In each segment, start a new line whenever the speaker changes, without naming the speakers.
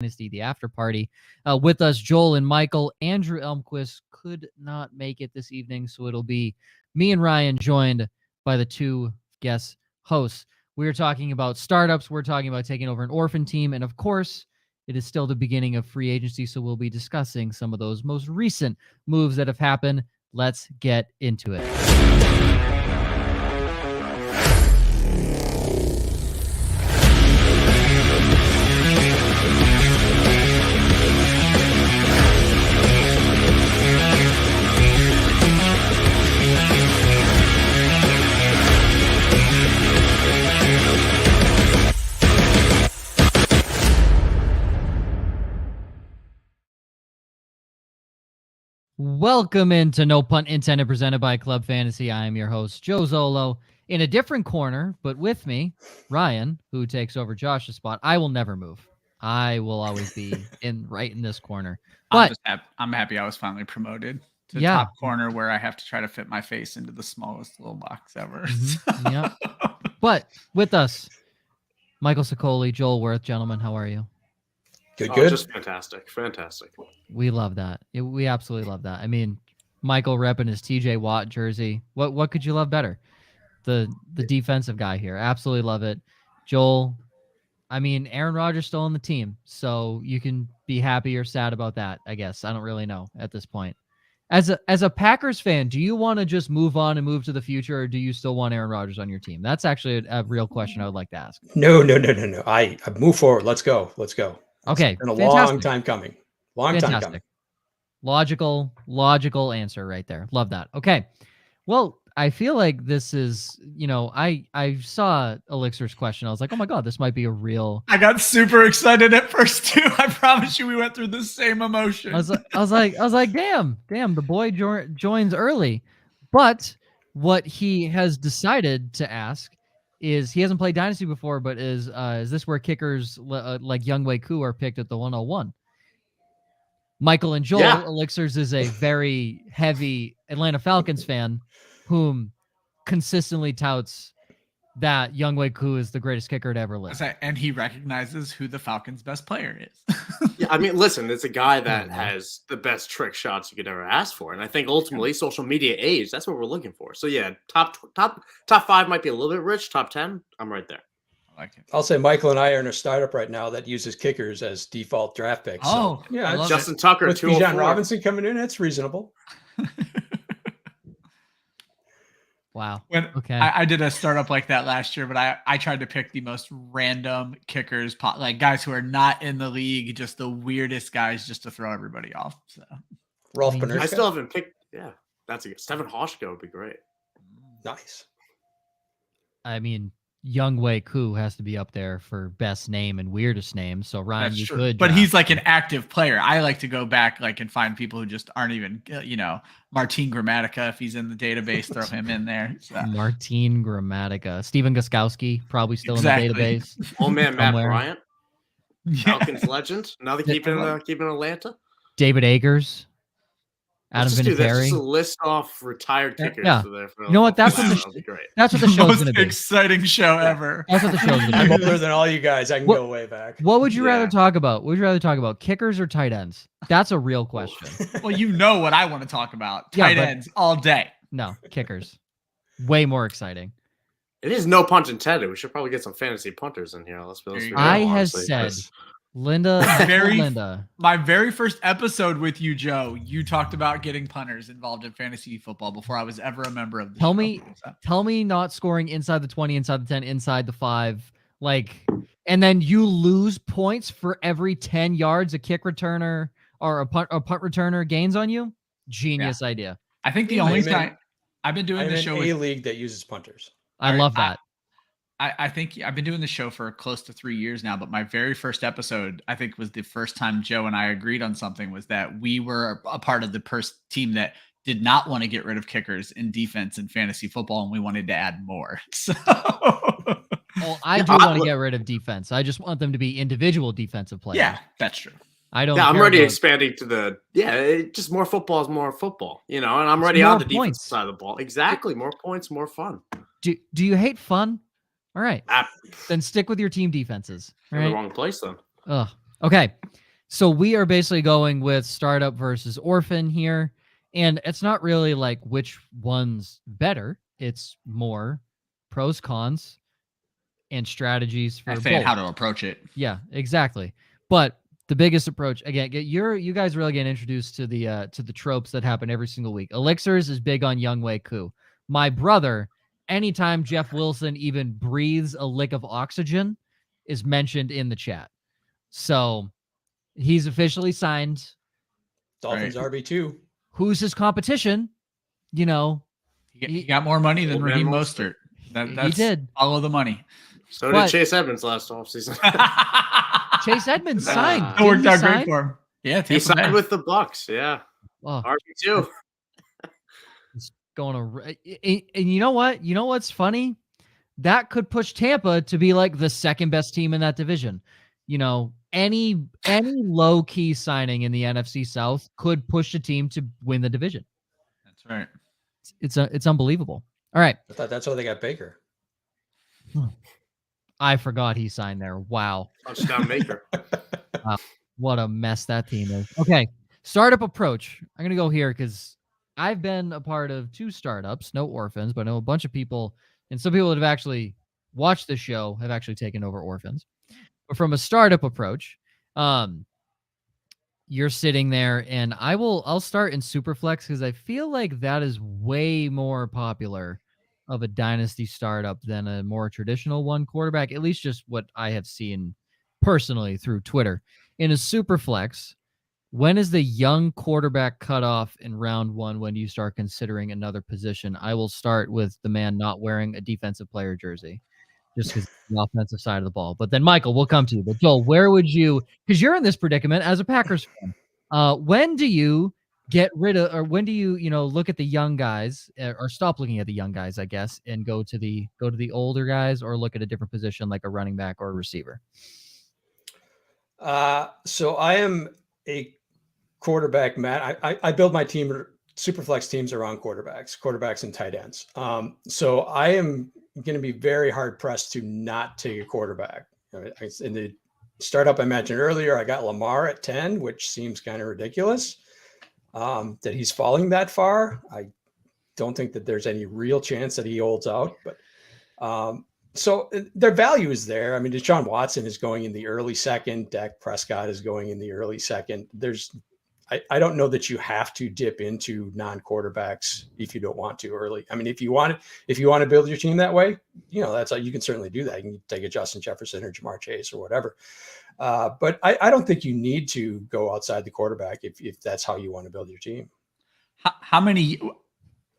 Dynasty, the after party. With us, Joel and Michael. Andrew Elmquist could not make it this evening, so it'll be me and Ryan joined by the two guest hosts. We're talking about startups. We're talking about taking over an orphan team. And of course, it is still the beginning of free agency, so we'll be discussing some of those most recent moves that have happened. Let's get into it. Welcome into No Punt Intended, presented by Club Fantasy. I am your host, Joe Zolo. In a different corner, but with me, Ryan, who takes over Josh's spot. I will never move. I will always be right in this corner. But
I'm happy I was finally promoted to top corner, where I have to try to fit my face into the smallest little box ever.
Mm-hmm. Yeah. But with us, Michael Sicoli, Joel Wirth. Gentlemen, how are you?
Good. Just fantastic.
We love that. We absolutely love that. I mean, Michael repping his TJ Watt jersey. What could you love better? The defensive guy here. Absolutely love it. Joel, I mean, Aaron Rodgers still on the team, so you can be happy or sad about that, I guess. I don't really know at this point. As a Packers fan, do you want to just move on and move to the future, or do you still want Aaron Rodgers on your team? That's actually a real question I would like to ask.
No. I move forward. Let's go.
Okay.
It's been a long time coming.
Logical answer right there. Love that. Okay. Well, I feel like this is, I saw Elixir's question. I was like, oh my God, this might be a real.
I got super excited at first too. I promise you, we went through the same emotion.
I was like, damn, the boy joins early. But what he has decided to ask is, he hasn't played Dynasty before, but is this where kickers like Younghoe Koo are picked at the 101? Michael and Joel, Elixirs is a very heavy Atlanta Falcons fan, whom consistently touts that Younghoe Koo is the greatest kicker to ever live.
And he recognizes who the Falcons' best player is.
Yeah, I mean, listen, it's a guy that has the best trick shots you could ever ask for. And I think ultimately social media age, that's what we're looking for. So yeah, top 5 might be a little bit rich. Top 10, I'm right there.
I like it.
I'll say Michael and I are in a startup right now that uses kickers as default draft picks.
Oh,
so, yeah.
Justin Tucker,
with Bijan Robinson coming in, it's reasonable.
Wow.
Okay. I did a startup like that last year, but I tried to pick the most random kickers, like guys who are not in the league, just the weirdest guys, just to throw everybody off. So
Rolf Benirka.
I still haven't picked. Yeah, that's a good. Stephen Hoshko would be great.
Nice.
I mean, Younghoe Koo has to be up there for best name and weirdest name. So Ryan,
that's
you
true.
could,
but he's like an active player. I like to go back and find people who just aren't even, Martin Gramatica. If he's in the database, throw him in there. So.
Martin Gramatica, Steven Gostkowski, probably still in the database.
Oh man, Matt Bryant, Falcons legend. Another keeping Atlanta.
David Akers. Adam Vinatieri.
That's just a list off retired kickers.
Yeah.
For
you know what? That's what the show's going to be.
Exciting show ever.
That's what the show's going to be.
I'm older than all you guys. I can go way back.
What would you rather talk about? Would you rather talk about kickers or tight ends? That's a real question.
Well, you know what I want to talk about. Tight ends all day.
No, kickers. Way more exciting.
It is no punt intended. We should probably get some fantasy punters in here. Let's be
I has said... Linda,
my very first episode with you, Joe, you talked about getting punters involved in fantasy football before I was ever a member of the show.
Tell me not scoring inside the 20, inside the 10, inside the 5, and then you lose points for every 10 yards a kick returner or a punt returner gains on you. Genius idea.
I think the only time I've been doing the show
in a league that uses punters.
I love that.
I think I've been doing the show for close to 3 years now, but my very first episode, I think, was the first time Joe and I agreed on something, was that we were a part of the team that did not want to get rid of kickers in defense and fantasy football, and we wanted to add more. So,
well, I do want to get rid of defense. I just want them to be individual defensive players.
Yeah, that's true.
I don't.
Yeah, I'm already expanding to just more football is more football, and I'm already on the defensive side of the ball. Exactly, more points, more fun.
Do you hate fun? All right, then stick with your team defenses.
In the wrong place, then.
Ugh. Okay. So we are basically going with startup versus orphan here. And it's not really like which one's better. It's more pros, cons, and strategies for
saying
both.
how to approach it.
Yeah, exactly. But the biggest approach, again, you guys really get introduced to the tropes that happen every single week. Elixirs is big on Young Wei Koo. My brother, anytime Jeff Wilson even breathes a lick of oxygen, is mentioned in the chat. So he's officially signed.
Dolphins RB2.
Who's his competition? You know,
he got more money than Raheem Mostert.
He did.
Follow the money.
So did Chase Edmonds last offseason.
Chase Edmonds signed.
It worked out great for him. Yeah,
he signed with the Bucks. Yeah, RB2.
He's going to, and you know what? You know what's funny? That could push Tampa to be like the second best team in that division. You know, any low key signing in the NFC South could push a team to win the division.
That's right.
It's unbelievable. All right.
I thought that's why they got Baker.
I forgot he signed there. Wow.
Touchdown maker.
Wow. What a mess that team is. Okay. Startup approach. I'm going to go here because I've been a part of 2 startups, no orphans, but I know a bunch of people, and some people that have actually watched the show have actually taken over orphans. But from a startup approach, you're sitting there, and I'll start in Superflex because I feel like that is way more popular of a dynasty startup than a more traditional one quarterback, at least just what I have seen personally through Twitter. In a Superflex, when is the young quarterback cutoff in round 1 when you start considering another position? I will start with the man not wearing a defensive player jersey, just because the offensive side of the ball. But then, Michael, we'll come to you. But Joel, where would you, because you're in this predicament as a Packers fan, when do you get rid of, or when do you, look at the young guys, or stop looking at the young guys, I guess, and go to the older guys, or look at a different position like a running back or a receiver?
So I am a quarterback, Matt. I build my team, Superflex teams, around quarterbacks and tight ends. So I am going to be very hard pressed to not take a quarterback. In the startup I mentioned earlier, I got Lamar at 10, which seems kind of ridiculous that he's falling that far. I don't think that there's any real chance that he holds out, but so their value is there. I mean, Deshaun Watson is going in the early second. Dak Prescott is going in the early second. I don't know that you have to dip into non-quarterbacks if you don't want to early. I mean, if you want to build your team that way, that's you can certainly do that. You can take a Justin Jefferson or Jahmyr Chase or whatever. But I don't think you need to go outside the quarterback if that's how you want to build your team.
How many?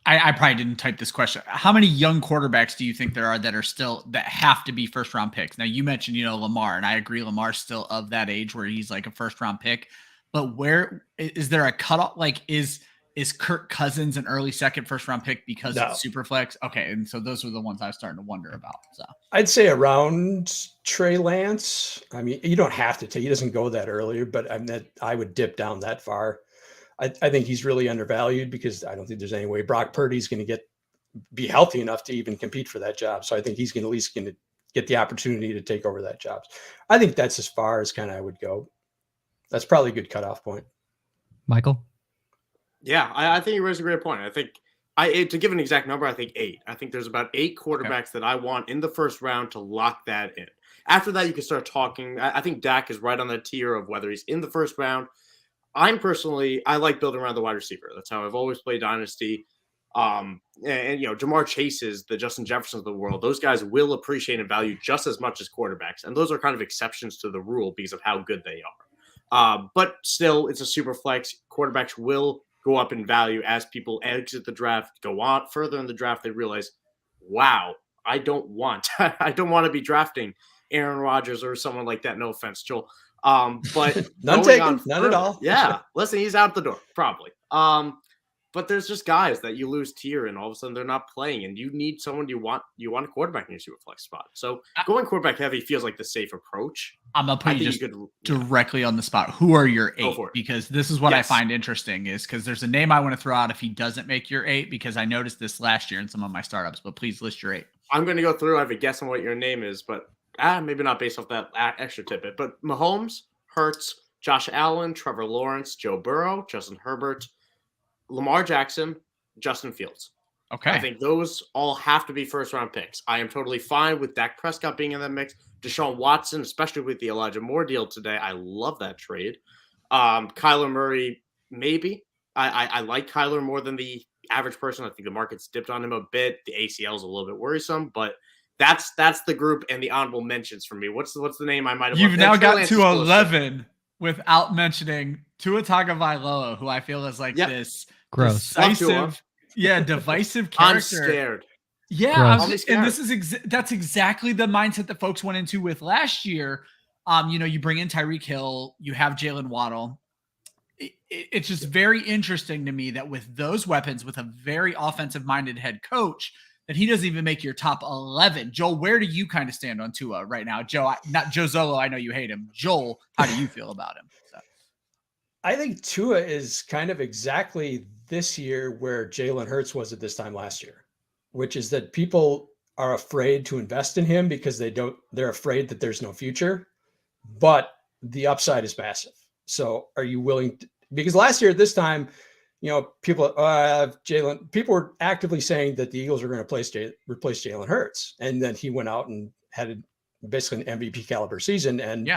I probably didn't type this question. How many young quarterbacks do you think there are that have to be first round picks? Now you mentioned, Lamar, and I agree Lamar's still of that age where he's like a first round pick. But where is there a cutoff? Like is Kirk Cousins an early second first round pick because it's Superflex? Okay, and so those are the ones I was starting to wonder about. So
I'd say around Trey Lance. I mean, you don't have to take. He doesn't go that earlier, but I would dip down that far. I think he's really undervalued because I don't think there's any way Brock Purdy's going to be healthy enough to even compete for that job. So I think he's going to at least get the opportunity to take over that job. I think that's as far as kind of I would go. That's probably a good cutoff point.
Michael?
Yeah, I think you raised a great point. I think to give an exact number, I think 8. I think there's about 8 quarterbacks that I want in the first round to lock that in. After that, you can start talking. I think Dak is right on the tier of whether he's in the first round. I like building around the wide receiver. That's how I've always played Dynasty. And Jahmyr Chase's, the Justin Jeffersons of the world, those guys will appreciate and value just as much as quarterbacks. And those are kind of exceptions to the rule because of how good they are. But still, it's a super flex. Quarterbacks will go up in value as people exit the draft, go on further in the draft. They realize, wow, I don't want to be drafting Aaron Rodgers or someone like that. No offense, Joel. But
none taken, none at all.
Yeah. Listen, he's out the door, probably. But there's just guys that you lose tier and all of a sudden they're not playing, and you need someone you want a quarterback in your super flex spot. So going quarterback heavy feels like the safe approach.
I'm gonna put you just directly on the spot. Who are your 8? Because this is what I find interesting is because there's a name I want to throw out if he doesn't make your 8, because I noticed this last year in some of my startups, but please list your 8.
I'm going to go through. I have a guess on what your name is, but maybe not based off that extra tidbit. But Mahomes, Hurts, Josh Allen, Trevor Lawrence, Joe Burrow, Justin Herbert, Lamar Jackson, Justin Fields.
Okay.
I think those all have to be first-round picks. I am totally fine with Dak Prescott being in that mix. Deshaun Watson, especially with the Elijah Moore deal today. I love that trade. Kyler Murray, maybe. I like Kyler more than the average person. I think the market's dipped on him a bit. The ACL is a little bit worrisome, but that's the group and the honorable mentions for me. What's the name I might have?
You've now got to 11 without mentioning Tua Tagovailoa, who I feel is like this
gross,
decisive, divisive character.
I'm scared.
Yeah, and this is that's exactly the mindset that folks went into with last year. You bring in Tyreek Hill, you have Jalen Waddle. It's just very interesting to me that with those weapons, with a very offensive-minded head coach, that he doesn't even make your top 11. Joel, where do you kind of stand on Tua right now? Joe, not Joe Zolo, I know you hate him. Joel, how do you feel about him? So.
I think Tua is kind of exactly this year where Jalen Hurts was at this time last year, which is that people are afraid to invest in him because they're afraid that there's no future, but the upside is massive. So are you willing to, because last year at this time, people were actively saying that the Eagles are going to replace Jalen Hurts. And then he went out and had basically an MVP caliber season. And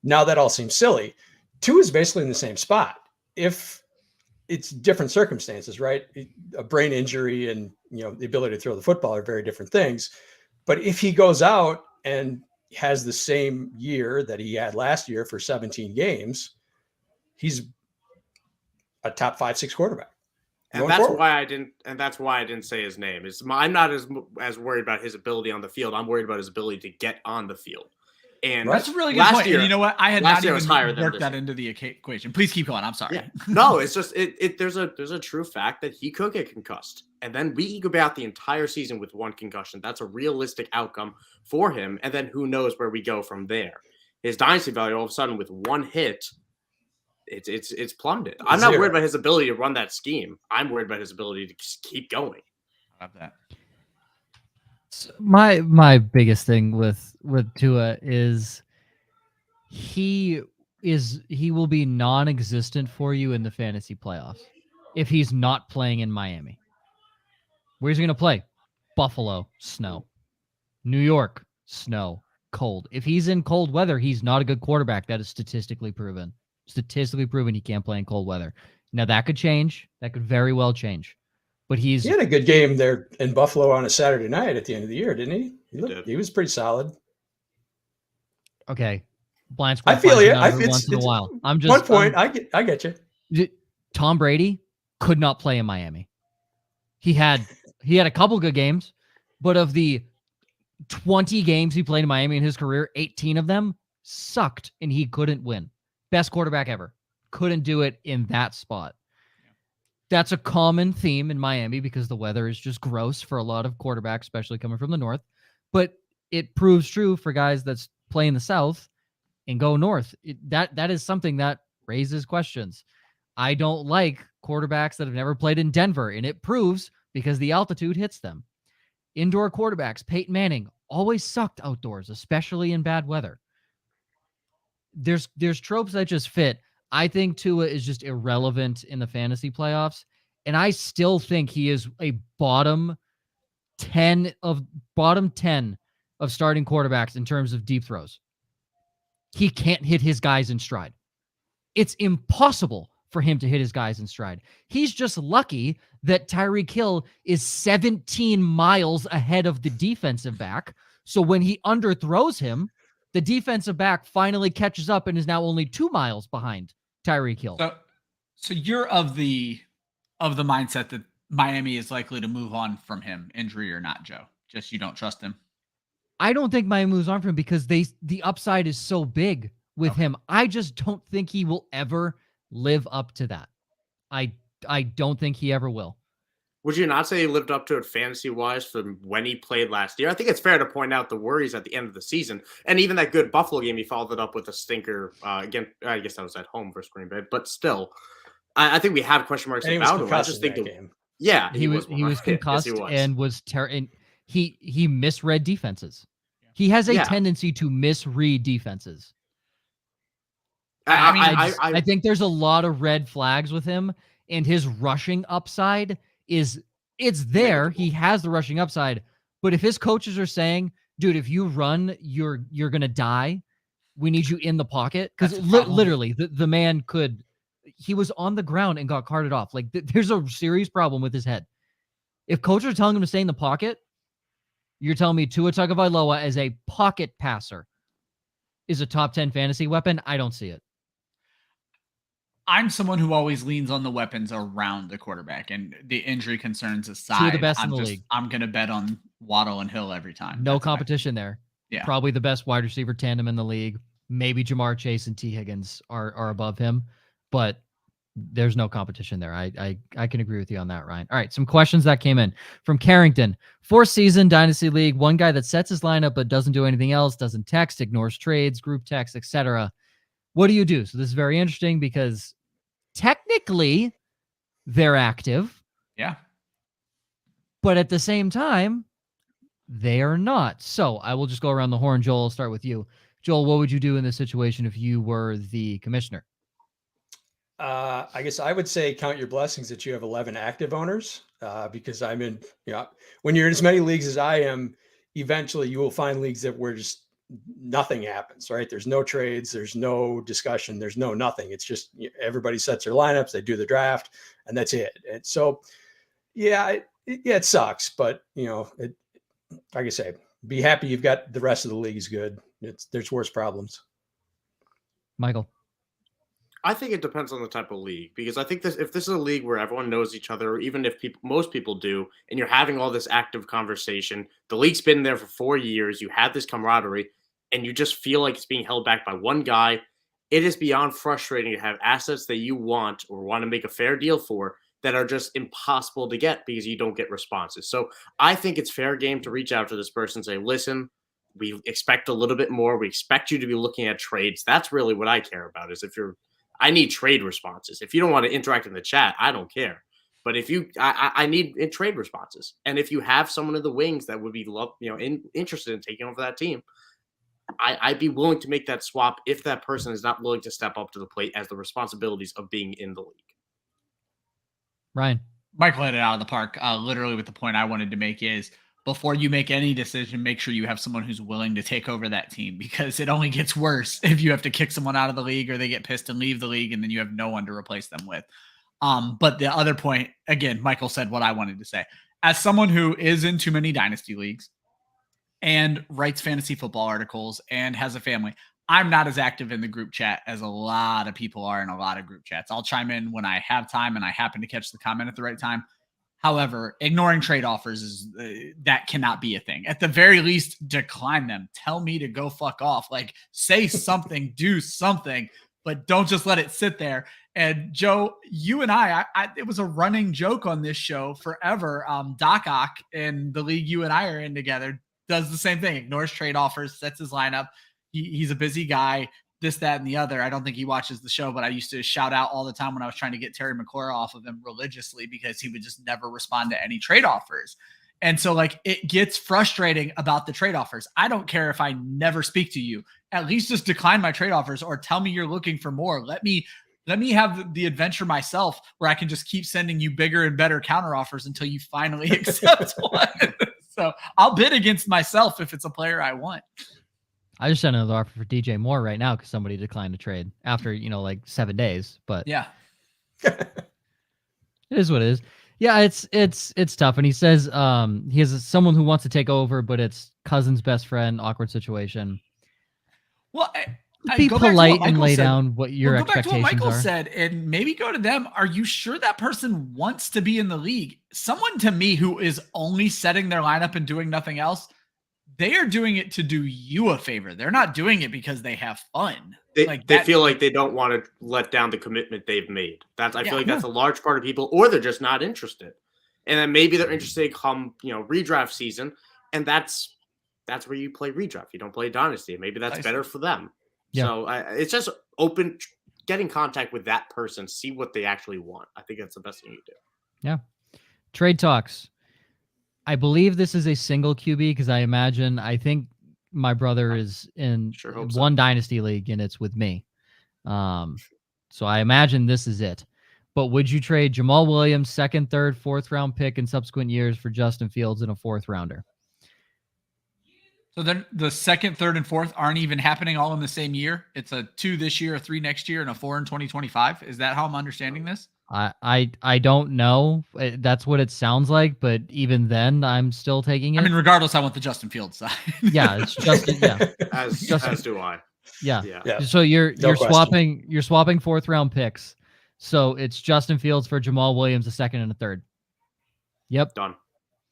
now that all seems silly. Tua is basically in the same spot. If it's different circumstances, right? A brain injury and, the ability to throw the football are very different things. But if he goes out and has the same year that he had last year for 17 games, he's a top 5-6 quarterback.
And that's why I didn't say his name. I'm not as worried about his ability on the field. I'm worried about his ability to get on the field. And
that's a really good point. And you know what? I had not even worked that into the equation. Please keep going. I'm sorry.
Yeah. No, it's just there's a true fact that he could get concussed. And then we go about the entire season with one concussion. That's a realistic outcome for him. And then who knows where we go from there. His dynasty value all of a sudden with one hit, it's plummeted. I'm not worried about his ability to run that scheme. I'm worried about his ability to keep going.
I love that.
So my biggest thing with Tua is he will be non-existent for you in the fantasy playoffs if he's not playing in Miami. Where's he going to play? Buffalo, snow. New York, snow, cold. If he's in cold weather, he's not a good quarterback. That is statistically proven. Statistically proven he can't play in cold weather. Now that could change. That could very well change. But he
had a good game there in Buffalo on a Saturday night at the end of the year, didn't he? He was pretty solid.
Okay. Blind
I feel you.
Once in a while. I'm just
one point. I get you.
Tom Brady could not play in Miami. He had a couple good games, but of the 20 games he played in Miami in his career, 18 of them sucked and he couldn't win. Best quarterback ever. Couldn't do it in that spot. That's a common theme in Miami because the weather is just gross for a lot of quarterbacks, especially coming from the north. But it proves true for guys that play in the south and go north. That is something that raises questions. I don't like quarterbacks that have never played in Denver, and it proves because the altitude hits them. Indoor quarterbacks, Peyton Manning, always sucked outdoors, especially in bad weather. There's tropes that just fit. I think Tua is just irrelevant in the fantasy playoffs, and I still think he is a bottom 10 of starting quarterbacks in terms of deep throws. He can't hit his guys in stride. It's impossible for him to hit his guys in stride. He's just lucky that Tyreek Hill is 17 miles ahead of the defensive back, so when he underthrows him, the defensive back finally catches up and is now only 2 miles behind Tyreek Hill.
So you're of the mindset that Miami is likely to move on from him, injury or not, Joe. Just you don't trust him.
I don't think Miami moves on from him because the upside is so big with him. I just don't think he will ever live up to that. I don't think he ever will.
Would you not say he lived up to it fantasy-wise from when he played last year? I think it's fair to point out the worries at the end of the season. And even that good Buffalo game, he followed it up with a stinker. Again, I guess that was at home versus Green Bay. But still, I think we have question marks about him. I just think
game.
Yeah, he was concussed and was terrible. He misread defenses. He has a tendency to misread defenses. I think there's a lot of red flags with him, and his rushing upside it's there. He has the rushing upside, but if his coaches are saying, dude, if you run, you're gonna die. We need you in the pocket, because literally the man he was on the ground and got carted off. Like there's a serious problem with his head. If coaches are telling him to stay in the pocket, you're telling me Tua Tagovailoa as a pocket passer is a top 10 fantasy weapon? I don't see it.
I'm someone who always leans on the weapons around the quarterback, and the injury concerns aside,
Two of the best in the league.
I'm going to bet on Waddle and Hill every time.
No competition there.
Yeah.
Probably the best wide receiver tandem in the league. Maybe Jahmyr Chase and T. Higgins are above him, but there's no competition there. I can agree with you on that, Ryan. All right, some questions that came in from Carrington. 4th-season Dynasty League, one guy that sets his lineup but doesn't do anything else, doesn't text, ignores trades, group text, etc. What do you do? So this is very interesting because technically they're active.
Yeah.
But at the same time, they are not. So I will just go around the horn. Joel, I'll start with you. Joel, what would you do in this situation if you were the commissioner?
I guess I would say count your blessings that you have 11 active owners, because I'm in, when you're in as many leagues as I am, eventually you will find leagues that where just nothing happens, right? There's no trades, there's no discussion, there's no nothing. It's just everybody sets their lineups, they do the draft, and that's it. And so, it sucks, but like I say, be happy you've got the rest of the leagues good. There's worse problems.
Michael.
I think it depends on the type of league, because I think if this is a league where everyone knows each other, or even if most people do, and you're having all this active conversation, the league's been there for 4 years, you have this camaraderie, and you just feel like it's being held back by one guy, it is beyond frustrating to have assets that you want or want to make a fair deal for that are just impossible to get because you don't get responses. So I think it's fair game to reach out to this person and say, listen, we expect a little bit more. We expect you to be looking at trades. That's really what I care about, is I need trade responses. If you don't want to interact in the chat, I don't care. But if I need trade responses. And if you have someone in the wings that would be interested in taking over that team, I'd be willing to make that swap if that person is not willing to step up to the plate as the responsibilities of being in the league.
Ryan.
Michael hit it out of the park. Literally, with the point I wanted to make is, before you make any decision, make sure you have someone who's willing to take over that team, because it only gets worse if you have to kick someone out of the league or they get pissed and leave the league and then you have no one to replace them with. But the other point, again, Michael said what I wanted to say. As someone who is in too many dynasty leagues and writes fantasy football articles and has a family, I'm not as active in the group chat as a lot of people are in a lot of group chats. I'll chime in when I have time and I happen to catch the comment at the right time. However, ignoring trade offers is that cannot be a thing. At the very least, decline them. Tell me to go fuck off. Like, say something, do something, but don't just let it sit there. And Joe, you and I it was a running joke on this show forever. Doc Ock in the league you and I are in together does the same thing. Ignores trade offers, sets his lineup. He's a busy guy. This, that, and the other. I don't think he watches the show, but I used to shout out all the time when I was trying to get Terry McClure off of him religiously because he would just never respond to any trade offers. And so, like, it gets frustrating about the trade offers. I don't care if I never speak to you. At least just decline my trade offers or tell me you're looking for more. Let me have the adventure myself where I can just keep sending you bigger and better counter offers until you finally accept one. So I'll bid against myself if it's a player I want.
I just sent another offer for DJ Moore right now because somebody declined to trade after, like 7 days. But
yeah,
it is what it is. Yeah, it's tough. And he says he has someone who wants to take over, but it's cousin's best friend, awkward situation.
Well,
be polite and lay down what your expectations are. Go back to what Michael
said and maybe go to them. Are you sure that person wants to be in the league? Someone to me who is only setting their lineup and doing nothing else, they are doing it to do you a favor. They're not doing it because they have fun.
They feel like they don't want to let down the commitment they've made. I feel like that's a large part of people, or they're just not interested. And then maybe they're interested come, redraft season. And that's where you play redraft. You don't play dynasty. Maybe that's better for them. Yeah. So it's just open, get in contact with that person, see what they actually want. I think that's the best thing you do.
Yeah. Trade talks. I believe this is a single QB because I think my brother is in one dynasty league and it's with me. So I imagine this is it. But would you trade Jamal Williams, second, third, fourth round pick in subsequent years for Justin Fields and a fourth rounder?
So then the second, third, and fourth aren't even happening all in the same year. It's a 2 this year, a 3 next year, and a 4 in 2025. Is that how I'm understanding this?
I don't know. That's what it sounds like, but even then, I'm still taking it.
I mean, regardless, I want the Justin Fields side.
Yeah, it's Justin. Yeah,
As do I.
yeah.
Yeah.
So you're
question.
swapping fourth round picks. So it's Justin Fields for Jamal Williams, a second and a third. Yep,
Done.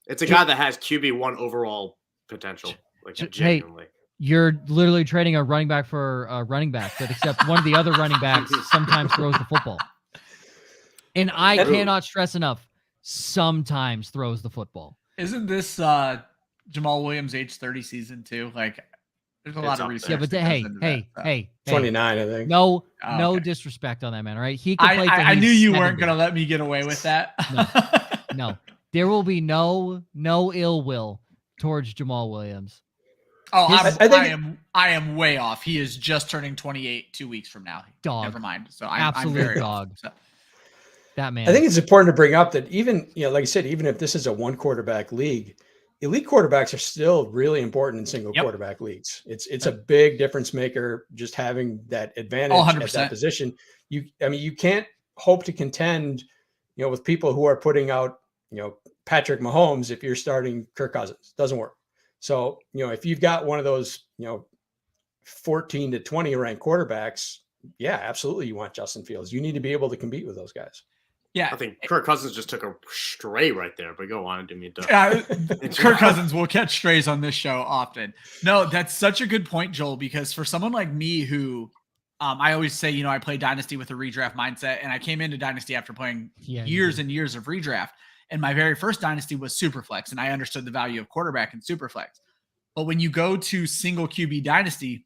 It's a guy that has QB1 overall potential. Like genuinely.
Hey, you're literally trading a running back for a running back, but except one of the other running backs sometimes throws the football. And I cannot stress enough, sometimes throws the football.
Isn't this Jamal Williams age 30 season too? Like, there's a lot of research.
Yeah, but hey,
29, I think.
No,
Oh,
no
okay.
disrespect on that man, right? He could play.
I knew you weren't gonna let me get away with that.
No, there will be no ill will towards Jamal Williams.
Oh,
I
I am way off. He is just turning 28 2 weeks from now.
Dog.
Never mind. So
Absolute
I'm very
dog.
off. So.
That man.
I think it's important to bring up that even, like I said, even if this is a one quarterback league, elite quarterbacks are still really important in single quarterback leagues. It's a big difference maker just having that advantage at that position. You can't hope to contend, with people who are putting out, Patrick Mahomes if you're starting Kirk Cousins. Doesn't work. So, if you've got one of those, 14 to 20 ranked quarterbacks, yeah, absolutely. You want Justin Fields. You need to be able to compete with those guys.
Yeah.
I think Kirk Cousins just took a stray right there, but go on and do me.
Kirk Cousins will catch strays on this show often. No, that's such a good point, Joel, because for someone like me who I always say, I play Dynasty with a redraft mindset, and I came into Dynasty after playing years and years of redraft. And my very first Dynasty was Superflex, and I understood the value of quarterback in Superflex. But when you go to single QB Dynasty,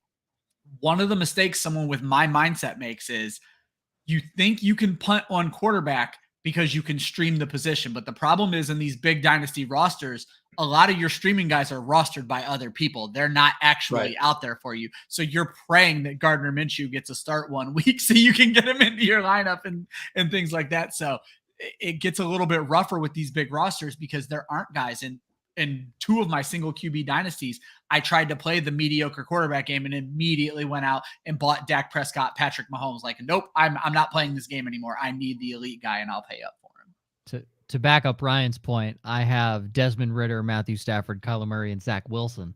one of the mistakes someone with my mindset makes is you think you can punt on quarterback because you can stream the position. But the problem is in these big Dynasty rosters, a lot of your streaming guys are rostered by other people. They're not actually out there for you. So you're praying that Gardner Minshew gets a start 1 week so you can get him into your lineup and things like that. So it gets a little bit rougher with these big rosters because there aren't guys in two of my single QB dynasties. I tried to play the mediocre quarterback game and immediately went out and bought Dak Prescott, Patrick Mahomes. Like, nope, I'm not playing this game anymore. I need the elite guy and I'll pay up for him.
To back up Ryan's point, I have Desmond Ridder, Matthew Stafford, Kyler Murray, and Zach Wilson.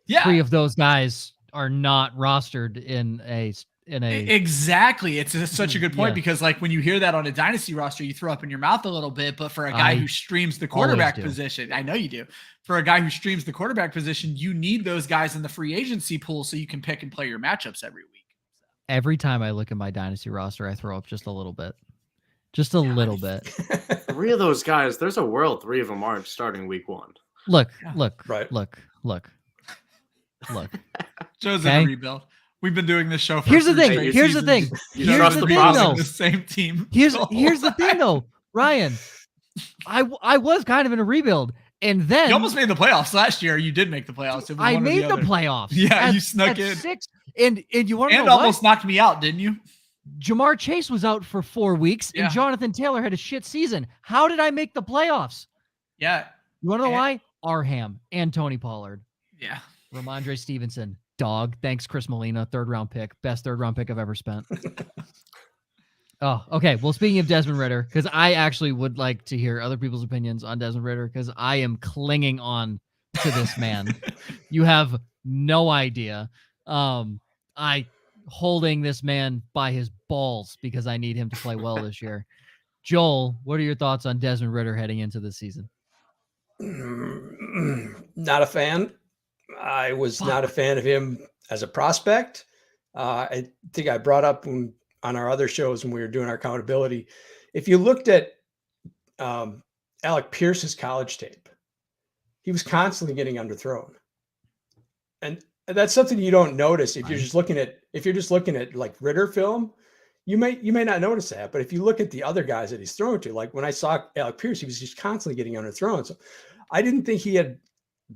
Yeah.
3 of those guys are not rostered in a
exactly. It's such a good point because like when you hear that on a dynasty roster, you throw up in your mouth a little bit, but for a guy who streams the quarterback position, I know you do. For a guy who streams the quarterback position, you need those guys in the free agency pool so you can pick and play your matchups every week.
Every time I look at my dynasty roster, I throw up just a little bit. Just a little bit.
3 of those guys, there's a world 3 of them aren't starting week 1.
Look.
Joe's in a rebuild. We've been doing this show for
Here's the thing. Here's the thing.
The same team.
Here's the thing though, Ryan. I was kind of in a rebuild, and then
you almost made the playoffs last year. You did make the playoffs.
I made the playoffs.
Yeah, you snuck in
6, and you want to know
almost knocked me out, didn't you?
Jamar Chase was out for 4 weeks, and Jonathan Taylor had a shit season. How did I make the playoffs?
Yeah,
you want to know why? Arham and Tony Pollard.
Yeah,
Ramondre Stevenson. Dog. Thanks, Chris Molina. 3rd round pick. Best 3rd round pick I've ever spent. Oh, okay. Well, speaking of Desmond Ridder, because I actually would like to hear other people's opinions on Desmond Ridder, because I am clinging on to this man. You have no idea. I holding this man by his balls because I need him to play well this year. Joel, what are your thoughts on Desmond Ridder heading into this season?
Not a fan. I was not a fan of him as a prospect. I think I brought up on our other shows when we were doing our accountability. If you looked at Alec Pierce's college tape, he was constantly getting underthrown. And that's something you don't notice if you're just looking at like Ridder film. You may not notice that, but if you look at the other guys that he's thrown to, like when I saw Alec Pierce, he was just constantly getting underthrown. So I didn't think he had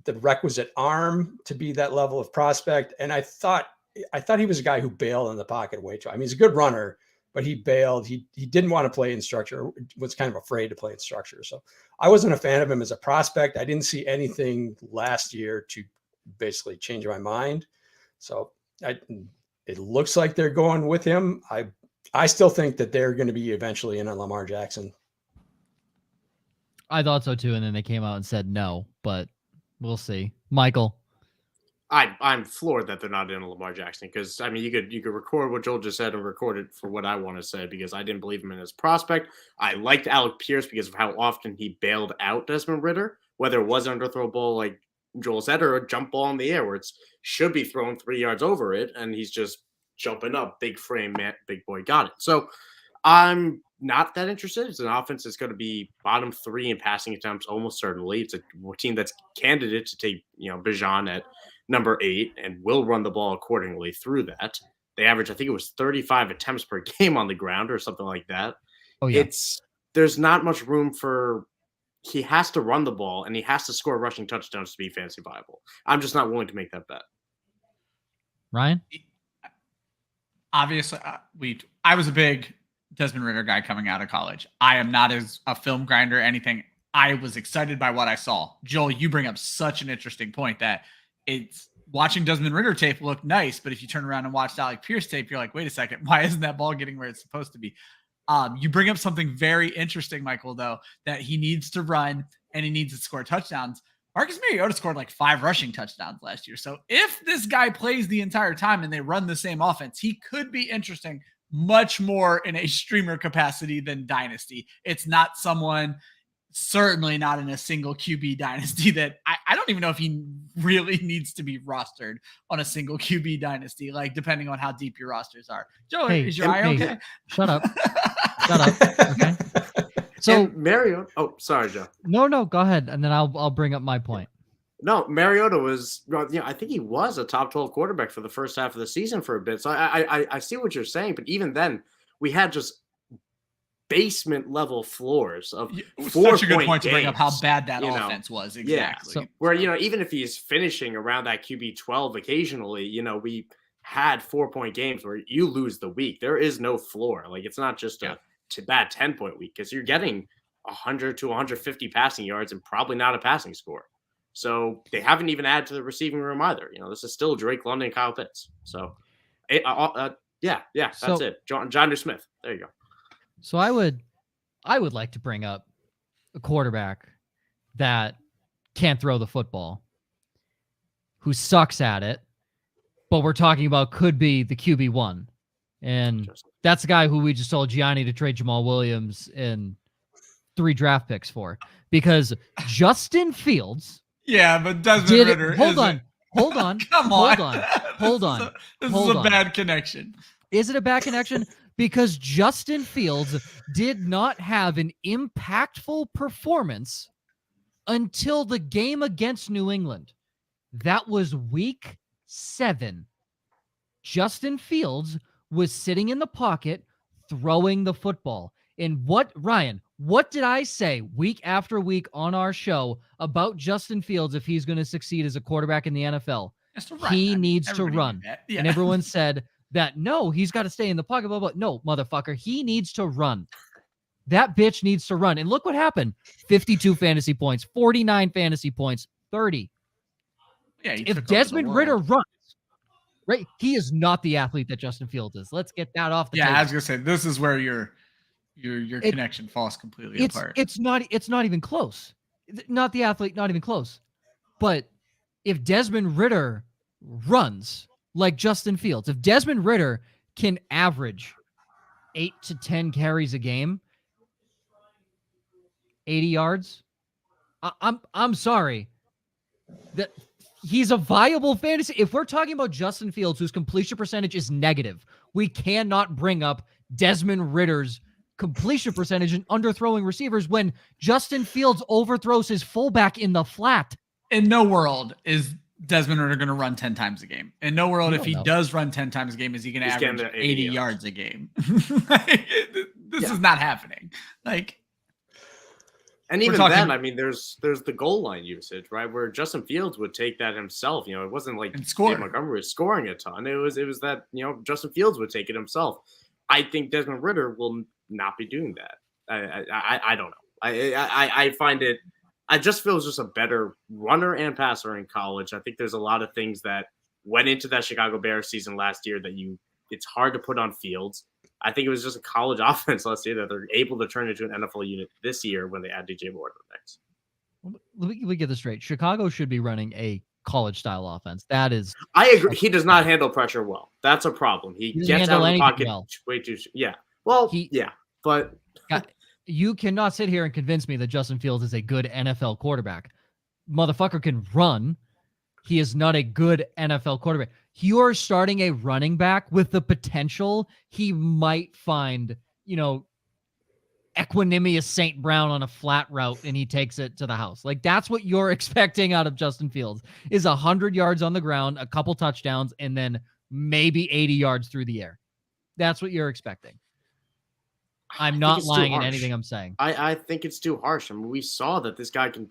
the requisite arm to be that level of prospect. And I thought I thought he was a guy who bailed in the pocket way too. I mean, he's a good runner, but he bailed. He didn't want to play in structure, was kind of afraid to play in structure. So I wasn't a fan of him as a prospect. I didn't see anything last year to basically change my mind. So it looks like they're going with him. I still think that they're going to be eventually in on Lamar Jackson.
I thought so too, and then they came out and said no, but we'll see. Michael.
I'm floored that they're not in a Lamar Jackson, because I mean you could record what Joel just said and record it for what I want to say, because I didn't believe him in his prospect. I liked Alec Pierce because of how often he bailed out Desmond Ridder, whether it was an underthrow ball like Joel said or a jump ball in the air where it should be thrown 3 yards over it and he's just jumping up, big frame, man, big boy, got it. So I'm not that interested. It's an offense that's going to be bottom 3 in passing attempts almost certainly. It's a team that's candidate to take Bijan at number 8 and will run the ball accordingly through that. They average, I think it was 35 attempts per game on the ground or something like that.
Oh yeah.
There's not much room for, he has to run the ball and he has to score rushing touchdowns to be fantasy viable. I'm just not willing to make that bet.
Ryan?
Obviously, I was a big Desmond Ridder guy coming out of college. I am not as a film grinder or anything. I was excited by what I saw. Joel, you bring up such an interesting point that it's watching Desmond Ridder tape look nice, but if you turn around and watch Alec Pierce tape, you're like, wait a second, why isn't that ball getting where it's supposed to be? You bring up something very interesting, Michael, though, that he needs to run and he needs to score touchdowns. Marcus Mariota scored like 5 rushing touchdowns last year. So if this guy plays the entire time and they run the same offense, he could be interesting much more in a streamer capacity than Dynasty. It's not someone, certainly not in a single QB Dynasty, that I don't even know if he really needs to be rostered on a single QB Dynasty, like depending on how deep your rosters are. Joe, is your eye okay?
Shut up. Shut up. Okay. So
Mariota. Oh, sorry, Joe.
No, go ahead, and then I'll bring up my point.
No, Mariota was, I think he was a top 12 quarterback for the first half of the season for a bit. So I see what you're saying, but even then, we had just basement level floors of
such a good point to bring up how bad that offense was. Exactly.
Yeah. So, where even if he's finishing around that QB 12 occasionally, we had 4-point games where you lose the week. There is no floor. Like, it's not just a bad 10-point week, because you're getting 100 to 150 passing yards and probably not a passing score. So they haven't even added to the receiving room either. This is still Drake London and Kyle Pitts. So that's it. Jahmyr Smith. There you go.
So I would like to bring up a quarterback that can't throw the football, who sucks at it, but we're talking about could be the QB1. And that's the guy who we just told Gianni to trade Jamal Williams and 3 draft picks for, because Justin Fields.
Yeah, but Desmond Ridder.
Hold on.
Come on.
Hold on.
This is a bad connection.
Is it a bad connection? Because Justin Fields did not have an impactful performance until the game against New England. That was week 7. Justin Fields was sitting in the pocket throwing the football. And Ryan, what did I say week after week on our show about Justin Fields if he's going to succeed as a quarterback in the NFL? He needs to run. Yeah. And everyone said that, no, he's got to stay in the pocket, blah, blah. No, motherfucker, he needs to run. That bitch needs to run. And look what happened. 52 fantasy points, 49 fantasy points, 30. Yeah, if Desmond Ridder runs, right, he is not the athlete that Justin Fields is. Let's get that off the table.
I was going to say, this is where your connection falls completely apart.
It's not even close. Not the athlete, not even close. But if Desmond Ridder runs like Justin Fields, if Desmond Ridder can average 8 to 10 carries a game, 80 yards, I'm sorry. That he's a viable fantasy. If we're talking about Justin Fields, whose completion percentage is negative, we cannot bring up Desmond Ridder's completion percentage and underthrowing receivers when Justin Fields overthrows his fullback in the flat.
In no world is Desmond Ridder going to run 10 times a game. In no world, if he does run 10 times a game, is he going to average 80 yards a game? This is not happening.
And even
talking-
then, I mean, there's the goal line usage, right? Where Justin Fields would take that himself. You know, it wasn't like
And score.
Dave Montgomery was scoring a ton. It was that, you know, Justin Fields would take it himself. I think Desmond Ridder will not be doing that. I don't know. I find it. I just feel just a better runner and passer in college. I think there's a lot of things that went into that Chicago Bears season last year that it's hard to put on Fields. I think it was just a college offense last year that they're able to turn into an NFL unit this year when they add DJ Moore to the mix.
Let me get this straight. Chicago should be running a college-style offense. That is...
I agree. He does not handle pressure well. That's a problem. He gets out of the pocket way too... Yeah. Well, but...
You cannot sit here and convince me that Justin Fields is a good NFL quarterback. Motherfucker can run. He is not a good NFL quarterback. You're starting a running back with the potential he might find, you know, Equanimous St. Brown on a flat route and he takes it to the house. Like, that's what you're expecting out of Justin Fields, is 100 yards on the ground, a couple touchdowns, and then maybe 80 yards through the air. That's what you're expecting. I'm not lying in anything I'm saying.
I think it's too harsh. I mean, we saw that this guy can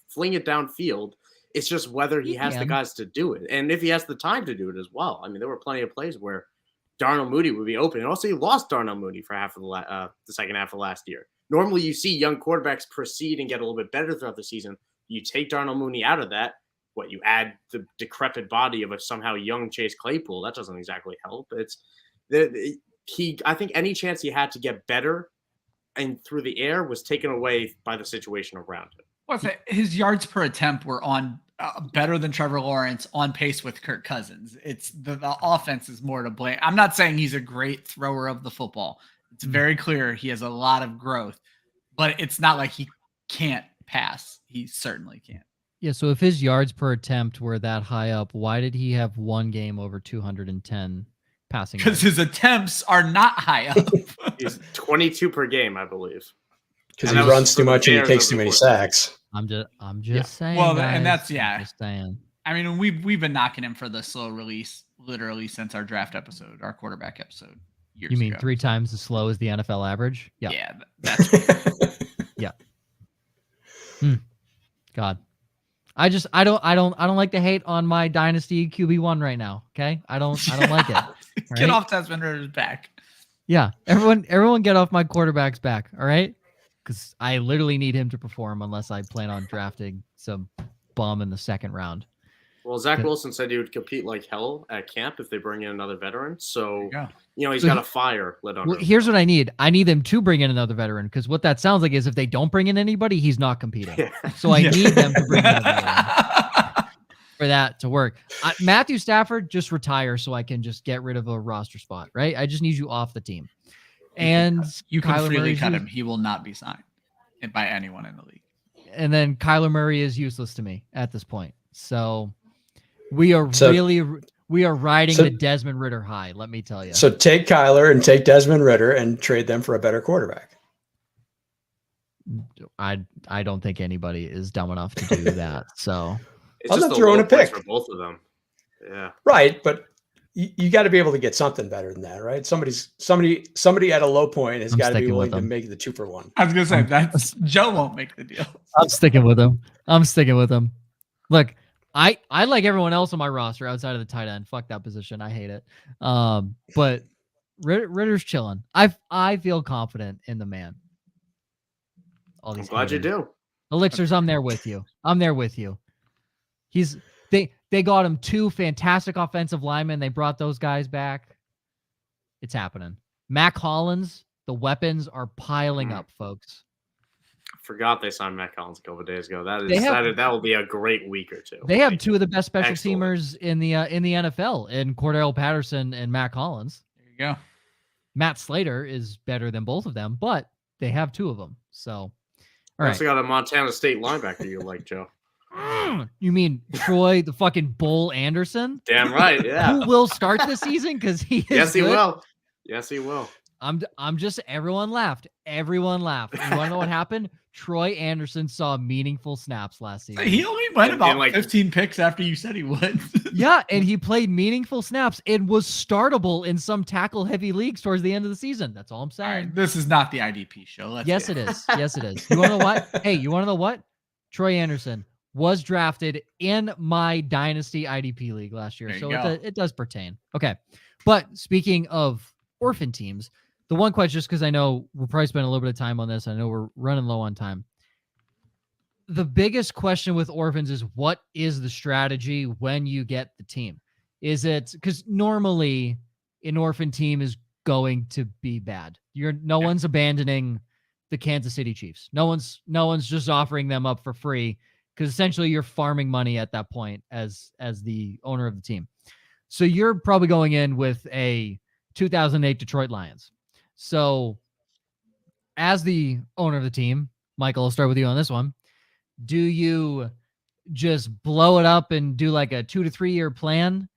fling it downfield. It's just whether he has the guys to do it. And if he has the time to do it as well. I mean, there were plenty of plays where Darnell Mooney would be open. And also, he lost Darnell Mooney for half of the second half of last year. Normally, you see young quarterbacks proceed and get a little bit better throughout the season. You take Darnell Mooney out of that. You add the decrepit body of a somehow young Chase Claypool. That doesn't exactly help. I think any chance he had to get better and through the air was taken away by the situation around him.
What's it? His yards per attempt were on better than Trevor Lawrence, on pace with Kirk Cousins. It's the offense is more to blame. I'm not saying he's a great thrower of the football. It's very clear he has a lot of growth, but it's not like he can't pass. He certainly can.
Yeah, so if his yards per attempt were that high up, why did he have one game over 210 passing?
Because his attempts are not high up.
He's 22 per game, I believe.
Because he runs too much and he takes too many sacks.
I'm just saying.
Well,
guys.
and that's
I'm just saying.
I mean, we've been knocking him for the slow release literally since our draft episode, our quarterback episode. Years
You mean
ago.
3 times as slow as the NFL average? Yeah.
Yeah, that's
Yeah. God. I don't like to hate on my dynasty QB1 right now. Okay. I don't like it.
Get
right?
off Desmond Ritter's back.
Yeah. Everyone get off my quarterback's back. All right. Because I literally need him to perform unless I plan on drafting some bum in the second round.
Well, Zach Wilson said he would compete like hell at camp if they bring in another veteran. So,
Yeah.
He's got a fire lit on him.
Here's what I need. I need them to bring in another veteran, because what that sounds like is if they don't bring in anybody, he's not competing.
Yeah.
So I need them to bring in a veteran for that to work. Matthew Stafford, just retire so I can just get rid of a roster spot, right? I just need you off the team. And
You can
Kyler
freely
Murray's
cut him. He will not be signed by anyone in the league.
And then Kyler Murray is useless to me at this point. So we are riding the Desmond Ridder high, let me tell you.
So take Kyler and take Desmond Ridder and trade them for a better quarterback.
I don't think anybody is dumb enough to do that. So
It's
I'm
just
not
the
throwing
low
a pick
points for both of them. Yeah.
Right, but you got to be able to get something better than that, right? Somebody at a low point has got to be willing to make the 2-for-1.
I was gonna say that's Joe won't make the deal.
I'm sticking with him. Look, I like everyone else on my roster outside of the tight end. Fuck that position. I hate it. But Ritter's chilling. I feel confident in the man. All these
I'm glad you do.
Elixirs, I'm there with you. They got him 2 fantastic offensive linemen. They brought those guys back. It's happening. Mac Hollins, the weapons are piling up, folks.
Forgot they signed Matt Collins a couple of days ago. That will be a great week or two.
They have 2 of the best special teamers in the NFL, in Cordell Patterson and Matt Collins.
There you go.
Matt Slater is better than both of them, but they have 2 of them. So, all right.
Also got a Montana State linebacker you like, Joe.
You mean Troy, the fucking Bull Anderson?
Damn right, yeah.
Who will start this season because he is
Yes, he
good?
will. Yes, he will.
I'm just everyone laughed. Everyone laughed. You want to know what happened? Troy Anderson saw meaningful snaps last season.
He only went
And
about
like
15 picks after you said he would.
Yeah, and he played meaningful snaps and was startable in some tackle-heavy leagues towards the end of the season. That's all I'm
All
saying.
right, this is not the IDP show.
Yes, it is. Yes, it is. You want to know what? Hey, you want to know what? Troy Anderson was drafted in my Dynasty IDP league last year,
There you
so
go.
it does pertain. Okay, but speaking of orphan teams, the one question, just because I know we'll probably spend a little bit of time on this, I know we're running low on time. The biggest question with orphans is, what is the strategy when you get the team? Is it because normally an orphan team is going to be bad? No one's abandoning the Kansas City Chiefs. No one's just offering them up for free, because essentially you're farming money at that point as the owner of the team. So you're probably going in with a 2008 Detroit Lions. So as the owner of the team, Michael, I'll start with you on this one. Do you just blow it up and do like a 2 to 3 year plan?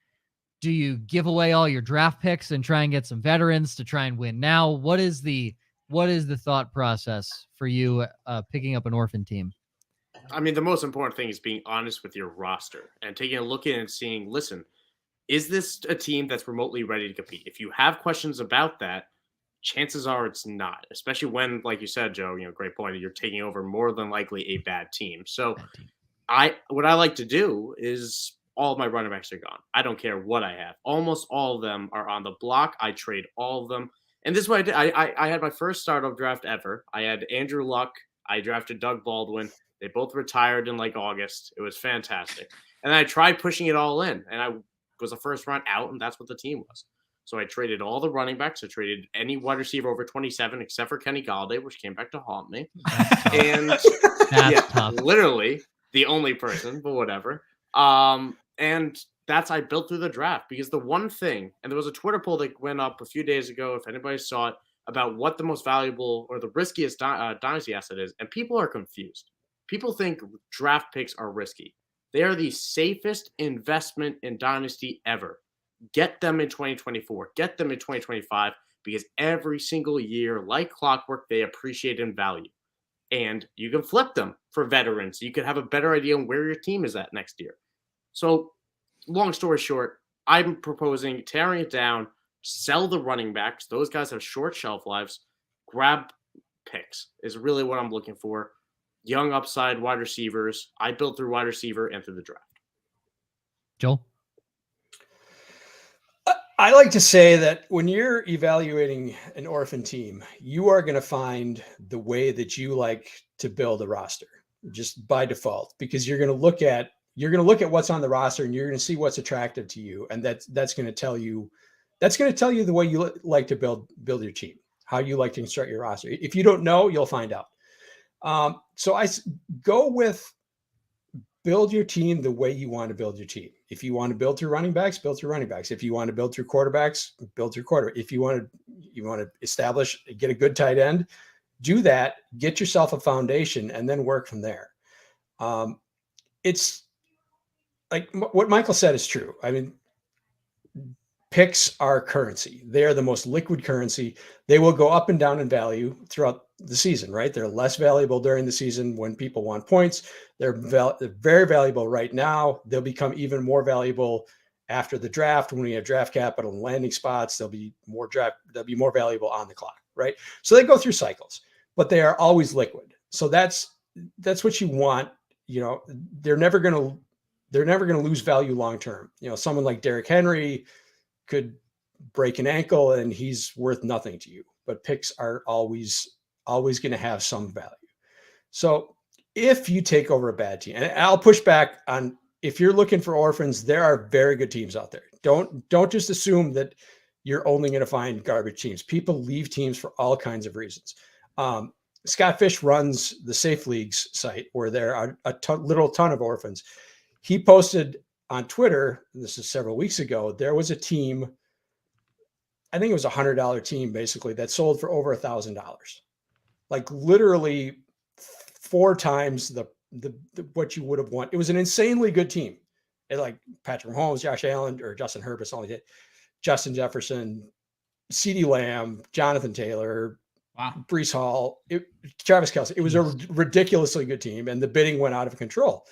Do you give away all your draft picks and try and get some veterans to try and win now? What is the thought process for you picking up an orphan team?
I mean, the most important thing is being honest with your roster and taking a look in and seeing, listen, is this a team that's remotely ready to compete? If you have questions about that, chances are it's not, especially when, like you said, Joe, great point, that you're taking over more than likely a bad team. So what I like to do is all of my running backs are gone. I don't care what I have. Almost all of them are on the block. I trade all of them. And this is what I did. I had my first startup draft ever. I had Andrew Luck. I drafted Doug Baldwin. They both retired in like August. It was fantastic. And I tried pushing it all in, and I was the first round out, and that's what the team was. So I traded all the running backs. I traded any wide receiver over 27, except for Kenny Galladay, which came back to haunt me. And
That's tough.
Literally the only person, but whatever. And I built through the draft, because the one thing, and there was a Twitter poll that went up a few days ago, if anybody saw it, about what the most valuable or the riskiest dynasty asset is, and people are confused. People think draft picks are risky. They are the safest investment in dynasty ever. Get them in 2024. Get them in 2025, because every single year, like clockwork, they appreciate in value. And you can flip them for veterans. You can have a better idea on where your team is at next year. So, long story short, I'm proposing tearing it down, sell the running backs. Those guys have short shelf lives. Grab picks is really what I'm looking for. Young upside wide receivers. I built through wide receiver and through the draft.
Joel?
I like to say that when you're evaluating an orphan team, you are going to find the way that you like to build a roster, just by default, because you're going to look at what's on the roster, and you're going to see what's attractive to you, and that's going to tell you the way you like to build your team, how you like to construct your roster. If you don't know, you'll find out. So I go with build your team the way you want to build your team. If you want to build through running backs, build through running backs. If you want to build through quarterbacks, build through quarterback. If you want to establish, get a good tight end, do that, get yourself a foundation, and then work from there. It's like what Michael said is true. I mean, picks are currency. They are the most liquid currency. They will go up and down in value throughout the season, right? They're less valuable during the season when people want points. They're very valuable right now. They'll become even more valuable after the draft. When we have draft capital and landing spots, they'll be more valuable on the clock, right? So they go through cycles, but they are always liquid. So that's what you want. They're never going to lose value long term. Someone like Derrick Henry could break an ankle and he's worth nothing to you, but picks are always going to have some value. So if you take over a bad team, and I'll push back on, if you're looking for orphans, there are very good teams out there. Don't just assume that you're only going to find garbage teams. People leave teams for all kinds of reasons. Scott Fish runs the Safe Leagues site, where there are a ton of orphans. He posted on Twitter, this is several weeks ago, there was a team, I think it was $100 team basically, that sold for over $1,000. Like literally 4 times the what you would have won. It was an insanely good team. It like Patrick Mahomes, Josh Allen, or Justin Herbert, all he did, Justin Jefferson, CeeDee Lamb, Jonathan Taylor,
Wow.
Breece Hall, Travis Kelce. It was a ridiculously good team, and the bidding went out of control.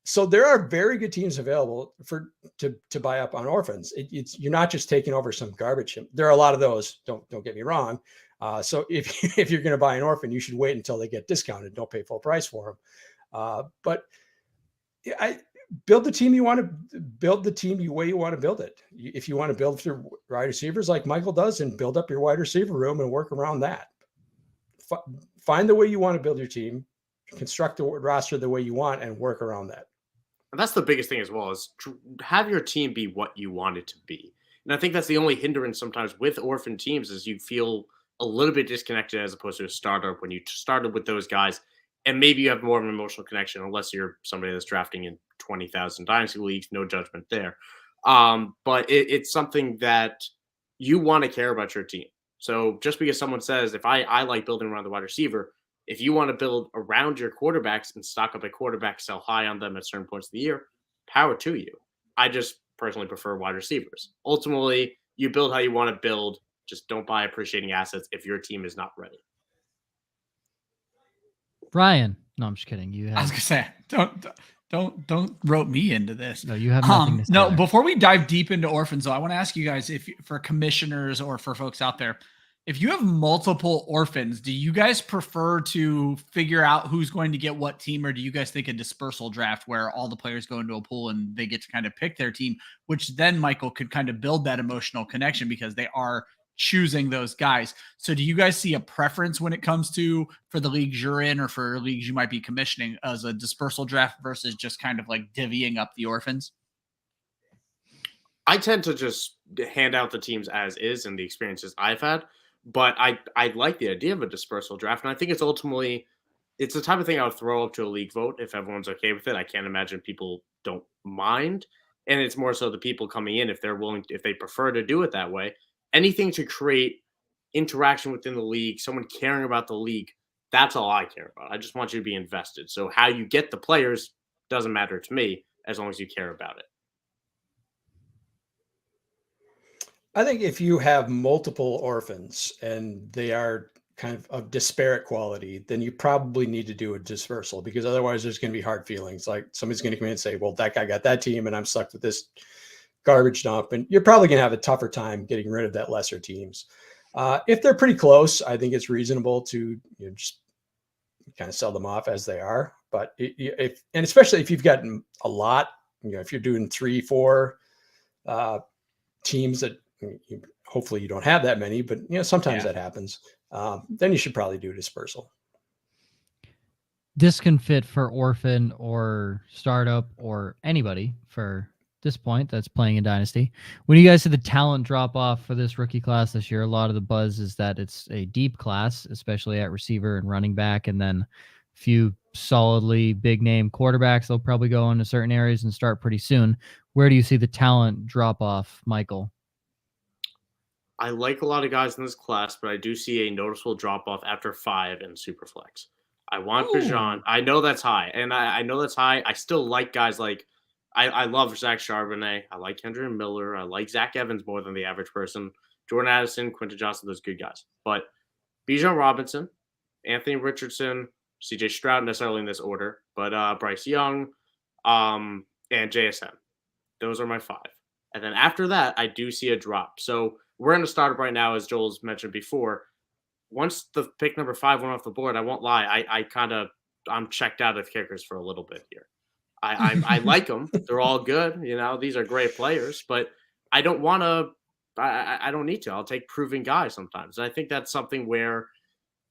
So there are very good teams available to buy up on orphans. You're not just taking over some garbage. There are a lot of those. Don't get me wrong. So if you're going to buy an orphan, you should wait until they get discounted. Don't pay full price for them. But I build the team you want to build the team the way you want to build it. If you want to build through wide receivers like Michael does, and build up your wide receiver room and work around that. Find the way you want to build your team, construct the roster the way you want, and work around that.
And that's the biggest thing as well, is have your team be what you want it to be. And I think that's the only hindrance sometimes with orphan teams, is you feel a little bit disconnected as opposed to a startup when you started with those guys. And maybe you have more of an emotional connection, unless you're somebody that's drafting in 20,000 dynasty leagues, no judgment there. But it's something that you want to care about your team. So just because someone says, if I like building around the wide receiver, if you want to build around your quarterbacks and stock up a quarterback, sell high on them at certain points of the year, power to you. I just personally prefer wide receivers. Ultimately, you build how you want to build. Just don't buy appreciating assets if your team is not ready.
Ryan. No, I'm just kidding.
I was gonna say, don't rope me into this.
No, you have nothing to say
No,
there.
before we dive deep into orphans, though, I want to ask you guys, if for commissioners or for folks out there, if you have multiple orphans, do you guys prefer to figure out who's going to get what team, or do you guys think a dispersal draft where all the players go into a pool and they get to kind of pick their team, which then Michael could kind of build that emotional connection because they are choosing those guys. So do you guys see a preference when it comes to, for the leagues you're in or for leagues you might be commissioning, as a dispersal draft versus just kind of like divvying up the orphans?
I tend to just hand out the teams as is and the experiences I've had, but I like the idea of a dispersal draft. And I think it's the type of thing I would throw up to a league vote if everyone's okay with it. I can't imagine people don't mind. And it's more so the people coming in, if they're willing, if they prefer to do it that way. Anything to create interaction within the league, someone caring about the league, that's all I care about. I just want you to be invested. So how you get the players doesn't matter to me as long as you care about it.
I think if you have multiple orphans and they are kind of disparate quality, then you probably need to do a dispersal, because otherwise there's going to be hard feelings. Like somebody's going to come in and say, well, that guy got that team and I'm stuck with this garbage dump, and you're probably going to have a tougher time getting rid of that lesser teams. If they're pretty close, I think it's reasonable to just kind of sell them off as they are. But and especially if you've gotten a lot, if you're doing 3-4 teams that hopefully you don't have that many, but sometimes that happens. Then you should probably do a dispersal.
This can fit for orphan or startup or anybody for this point that's playing in Dynasty. When you guys see the talent drop off for this rookie class this year, a lot of the buzz is that it's a deep class, especially at receiver and running back, and then a few solidly big name quarterbacks. They'll probably go into certain areas and start pretty soon. Where do you see the talent drop off, Michael?
I like a lot of guys in this class, but I do see a noticeable drop off after 5 in Superflex. I want Bijan. I know that's high, and I know that's high. I still like guys like, I love Zach Charbonnet. I like Kendra Miller. I like Zach Evans more than the average person. Jordan Addison, Quentin Johnson, those good guys. But Bijan Robinson, Anthony Richardson, CJ Stroud, necessarily in this order, but Bryce Young, and JSN. Those are my 5. And then after that, I do see a drop. So we're in a startup right now, as Joel's mentioned before. Once the pick number 5 went off the board, I won't lie, I'm checked out of kickers for a little bit here. I like them. They're all good. These are great players, but I don't want to, I don't need to. I'll take proven guys sometimes. And I think that's something where,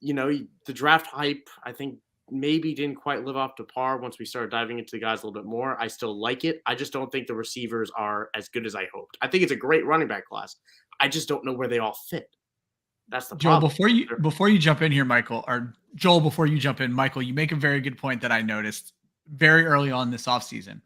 the draft hype, I think maybe didn't quite live up to par once we started diving into the guys a little bit more. I still like it. I just don't think the receivers are as good as I hoped. I think it's a great running back class. I just don't know where they all fit. That's the problem.
Joel, before you jump in here, Michael, or Joel, before you jump in, Michael, you make a very good point that I noticed very early on this offseason.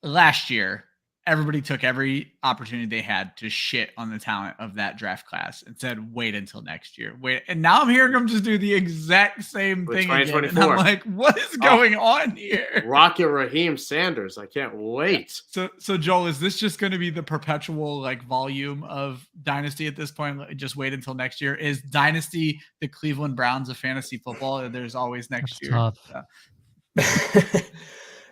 Last year, everybody took every opportunity they had to shit on the talent of that draft class and said, wait until next year. Wait. And now I'm hearing them just do the exact same
With
thing again. And
2024.
I'm like, what is going on here?
Rocket Raheem Sanders. I can't wait.
So Joel, is this just going to be the perpetual like volume of Dynasty at this point? Just wait until next year. Is Dynasty the Cleveland Browns of fantasy football? And there's always next year.
Tough.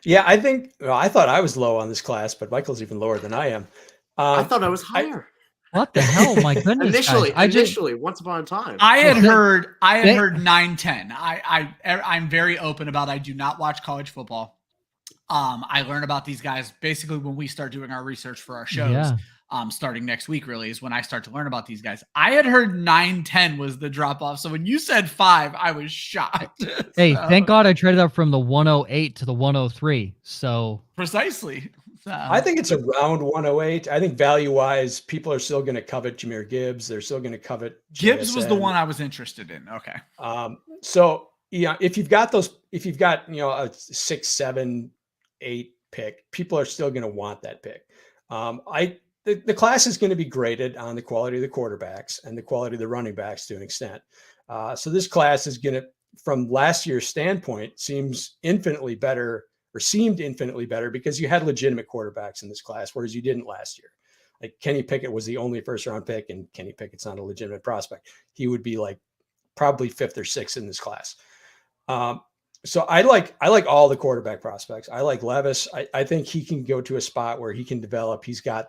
Yeah, I think I thought I was low on this class, but Michael's even lower than I am.
I thought I was higher.
What the hell? My goodness.
Initially, once upon a time.
I had heard 9-10. I'm very open about I do not watch college football. I learn about these guys basically when we start doing our research for our shows.
Yeah.
Starting next week really is when I start to learn about these guys. I had heard 9-10 was the drop off. So when you said 5, I was shocked.
Hey, thank God I traded up from the 108 to the 103. So
precisely.
I think it's around 108. I think value wise, people are still going to covet Jahmyr Gibbs. They're still going to covet
Gibbs was the
JSN.
one I was interested in. Okay.
So yeah, if you've got a 6, 7, 8 pick, people are still going to want that pick. The class is going to be graded on the quality of the quarterbacks and the quality of the running backs to an extent. So this class is going to, from last year's standpoint, seemed infinitely better because you had legitimate quarterbacks in this class, whereas you didn't last year. Like Kenny Pickett was the only first round pick, and Kenny Pickett's not a legitimate prospect. He would be like probably 5th or 6th in this class. So I like all the quarterback prospects. I like Levis. I think he can go to a spot where he can develop. He's got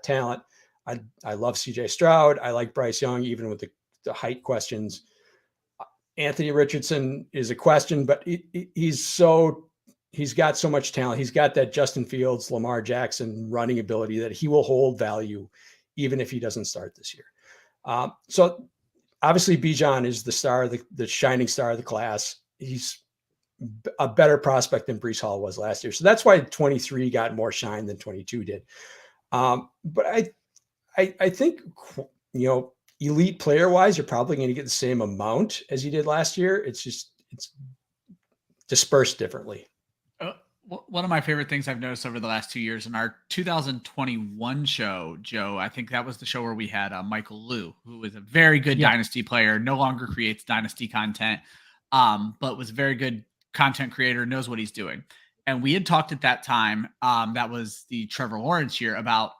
talent. I love CJ Stroud. I like Bryce Young, even with the height questions. Anthony Richardson is a question, but he's got so much talent. He's got that Justin Fields, Lamar Jackson running ability that he will hold value even if he doesn't start this year. So obviously Bijan is the star, the shining star of the class. He's a better prospect than Breece Hall was last year. So that's why 23 got more shine than 22 did. But I think, elite player wise, you're probably going to get the same amount as you did last year. It's dispersed differently.
One of my favorite things I've noticed over the last 2 years in our 2021 show, Joe, I think that was the show where we had Michael Liu, who was a very good Dynasty player, no longer creates Dynasty content, but was a very good content creator, knows what he's doing. And we had talked at that time, that was the Trevor Lawrence year, about,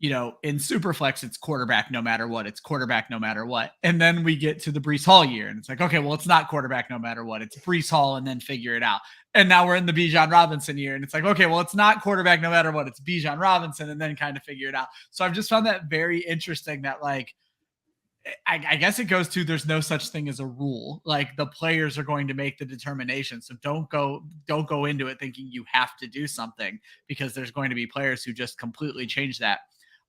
in Superflex, it's quarterback no matter what. It's quarterback no matter what. And then we get to the Breece Hall year, and it's like, okay, well, it's not quarterback no matter what. It's Breece Hall and then figure it out. And now we're in the Bijan Robinson year, and it's like, okay, well, it's not quarterback no matter what. It's Bijan Robinson and then kind of figure it out. So I've just found that very interesting that, like, I guess it goes to there's no such thing as a rule. Like, the players are going to make the determination. So don't go into it thinking you have to do something, because there's going to be players who just completely change that.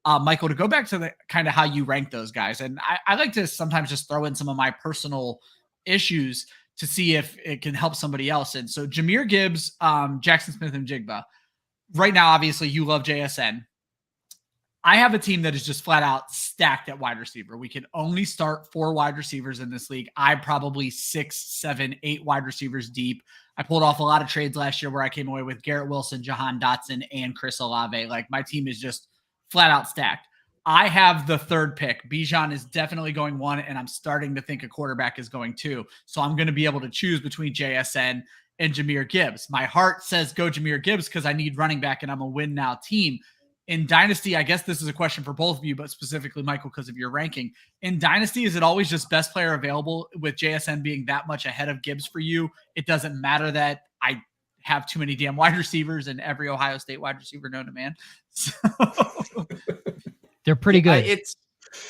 Michael, to go back to the kind of how you rank those guys, and I like to sometimes just throw in some of my personal issues to see if it can help somebody else. And so Jahmyr Gibbs, Jaxon Smith-Njigba. Right now, obviously, you love JSN. I have a team that is just flat out stacked at wide receiver. We can only start 4 wide receivers in this league. I'm probably 6, 7, 8 wide receivers deep. I pulled off a lot of trades last year where I came away with Garrett Wilson, Jahan Dotson, and Chris Olave. Like, my team is just flat out stacked. I have the 3rd pick. Bijan is definitely going 1, and I'm starting to think a quarterback is going 2. So I'm going to be able to choose between JSN and Jahmyr Gibbs. My heart says go Jahmyr Gibbs because I need running back and I'm a win now team. In Dynasty, I guess this is a question for both of you, but specifically Michael because of your ranking. In Dynasty, is it always just best player available with JSN being that much ahead of Gibbs for you? It doesn't matter that I have too many damn wide receivers and every Ohio State wide receiver known to man. So...
They're pretty good.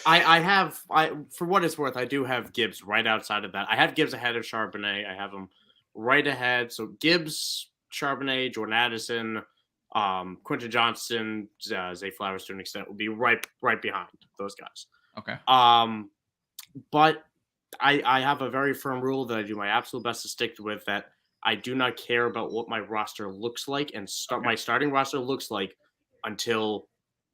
For what it's worth, I do have Gibbs right outside of that. I have Gibbs ahead of Charbonnet. I have him right ahead. So Gibbs, Charbonnet, Jordan Addison, Quentin Johnston, Zay Flowers to an extent will be right behind those guys.
Okay.
But I have a very firm rule that I do my absolute best to stick with, that I do not care about what my roster looks like and my starting roster looks like until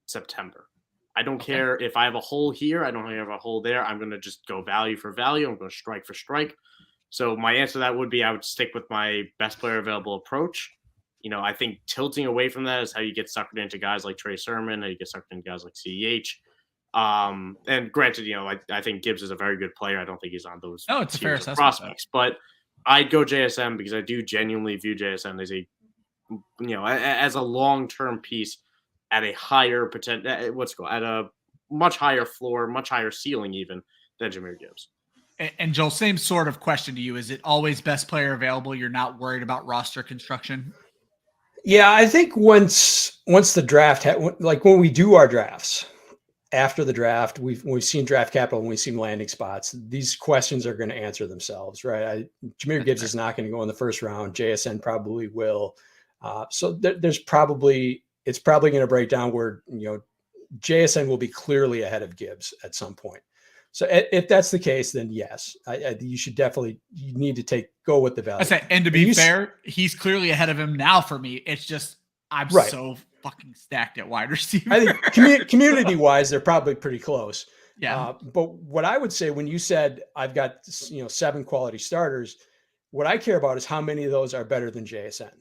September. I don't care if I have a hole here. I don't have a hole there. I'm going to just go value for value. I'm going to strike for strike. So my answer to that would be I would stick with my best player available approach. I think tilting away from that is how you get suckered into guys like Trey Sermon, how you get suckered into guys like CEH. And granted, I think Gibbs is a very good player. I don't think he's on those
it's a fair
tiers of
assessment,
prospects, but I'd go JSN because I do genuinely view JSN as as a long-term piece at a higher potential, at a much higher floor, much higher ceiling even than Jahmyr Gibbs.
And Joel, same sort of question to you. Is it always best player available? You're not worried about roster construction?
Yeah, I think once the draft, like when we do our drafts, after the draft, we've seen draft capital and we've seen landing spots. These questions are going to answer themselves, right? Jahmyr Gibbs is not going to go in the first round. JSN probably will. So it's probably going to break down where JSN will be clearly ahead of Gibbs at some point. So if that's the case, then yes, you should definitely, you need to go with the value.
I say, and to be fair, he's clearly ahead of him now for me. It's just, I'm so fucking stacked at wide receiver.
I think community wise, they're probably pretty close.
Yeah.
But what I would say when you said I've got 7 quality starters, what I care about is how many of those are better than JSN,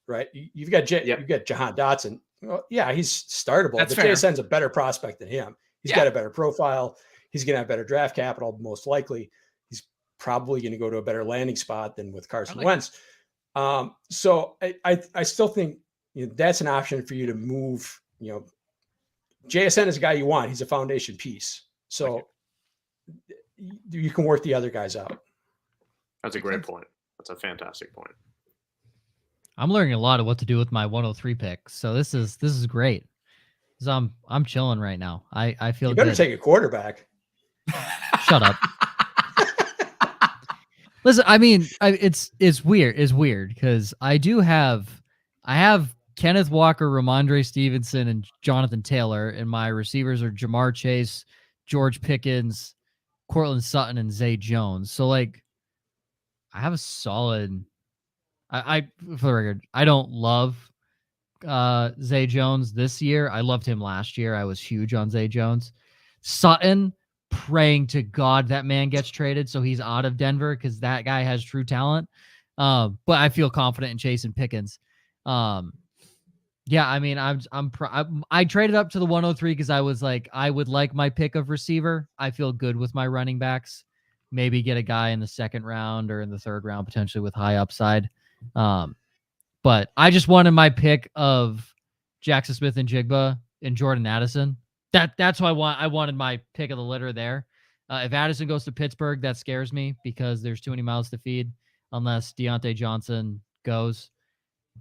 right? You've got you've got Jahan Dotson. Well, yeah, he's startable, but fair. JSN's a better prospect than him. He's got a better profile. He's going to have better draft capital, most likely. He's probably going to go to a better landing spot than with Carson Wentz. So I still think that's an option for you to move. JSN is a guy you want. He's a foundation piece. So you can work the other guys out.
That's a great point. That's a fantastic point.
I'm learning a lot of what to do with my 103 pick. So this is great. So I'm chilling right now. I feel
you better
good.
Take a quarterback.
Shut up. Listen, I mean, it's weird. It's weird because I have Kenneth Walker, Ramondre Stevenson, and Jonathan Taylor, and my receivers are Jamar Chase, George Pickens, Cortland Sutton, and Zay Jones. So like, I have a solid. I for the record, I don't love Zay Jones this year. I loved him last year. I was huge on Zay Jones. Sutton, praying to God that man gets traded so he's out of Denver because that guy has true talent. But I feel confident in Chase and Pickens. Yeah, I mean, I traded up to the 103 because I was like, I would like my pick of receiver. I feel good with my running backs. Maybe get a guy in the second round or in the third round potentially with high upside. But I just wanted my pick of Jaxon Smith-Njigba and Jordan Addison. That's why I wanted my pick of the litter there. If Addison goes to Pittsburgh, that scares me because there's too many mouths to feed unless Deontay Johnson goes.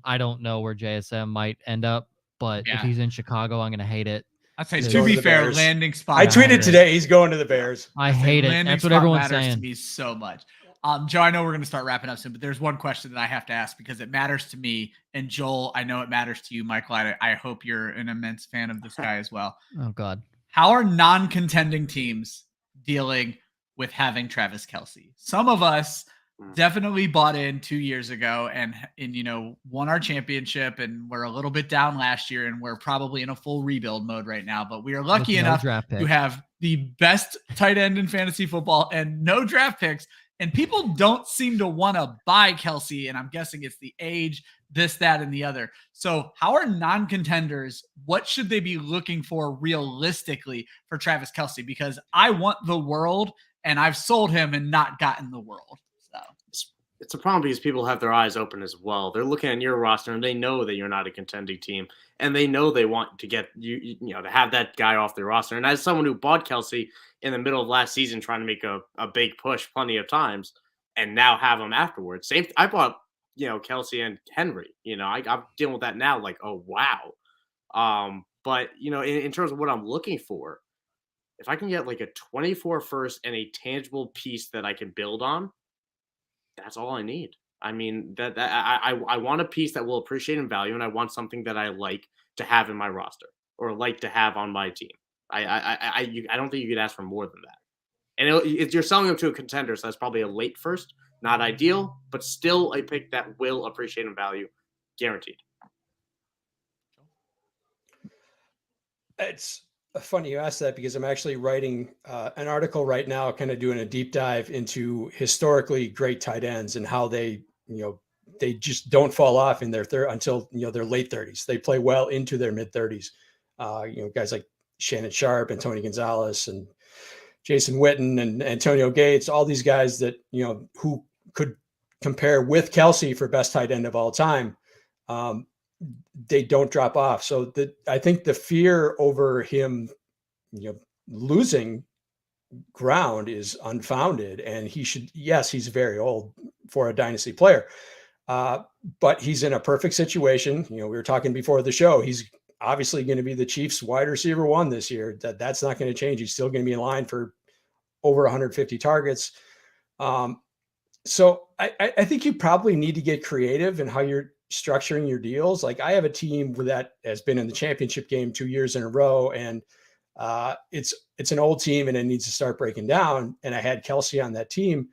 I don't know where JSM might end up, but if he's in Chicago, I'm going to hate it.
I'd say, to be fair, landing spot.
I tweeted today he's going to the Bears.
I hate it. That's what everyone's saying.
To me so much. Joe, I know we're going to start wrapping up soon, but there's one question that I have to ask because it matters to me. And Joel, I know it matters to you, Michael. I hope you're an immense fan of this guy as well.
Oh, God. How
are non-contending teams dealing with having Travis Kelce? Some of us definitely bought in 2 years ago and won our championship, and we're a little bit down last year, and we're probably in a full rebuild mode right now. But we are lucky enough to have the best tight end in fantasy football and no draft picks. And people don't seem to want to buy Kelce, and I'm guessing it's the age, this, that, and the other. So how are non-contenders, what should they be looking for realistically for Travis Kelce? Because I want the world, and I've sold him and not gotten the world. So
it's a problem because people have their eyes open as well. They're looking at your roster, and they know that you're not a contending team, and they know they want to get you to have that guy off their roster. And as someone who bought Kelce in the middle of last season, trying to make a big push plenty of times, and now have him afterwards. I bought Kelce and Henry. I'm dealing with that now. Like, oh wow. But in terms of what I'm looking for, if I can get like a 24 first and a tangible piece that I can build on, that's all I need. I mean, I want a piece that will appreciate in value, and I want something that I like to have in my roster or like to have on my team. I don't think you could ask for more than that. And you're selling them to a contender, so that's probably a late first, not ideal, but still a pick that will appreciate in value, guaranteed.
It's funny you asked that because I'm actually writing an article right now, kind of doing a deep dive into historically great tight ends and how they, they just don't fall off in their until their late 30s. They play well into their mid 30s. Guys like Shannon Sharp and Tony Gonzalez and Jason Witten and Antonio Gates, all these guys that who could compare with Kelce for best tight end of all time. They don't drop off. So I think the fear over him, losing ground is unfounded, and he's very old for a dynasty player. But he's in a perfect situation. We were talking before the show. He's obviously going to be the Chiefs wide receiver 1 this year. That's not going to change. He's still going to be in line for over 150 targets. So I think you probably need to get creative in how you're structuring your deals. Like, I have a team that has been in the championship game 2 years in a row, and it's an old team and it needs to start breaking down. And I had Kelce on that team.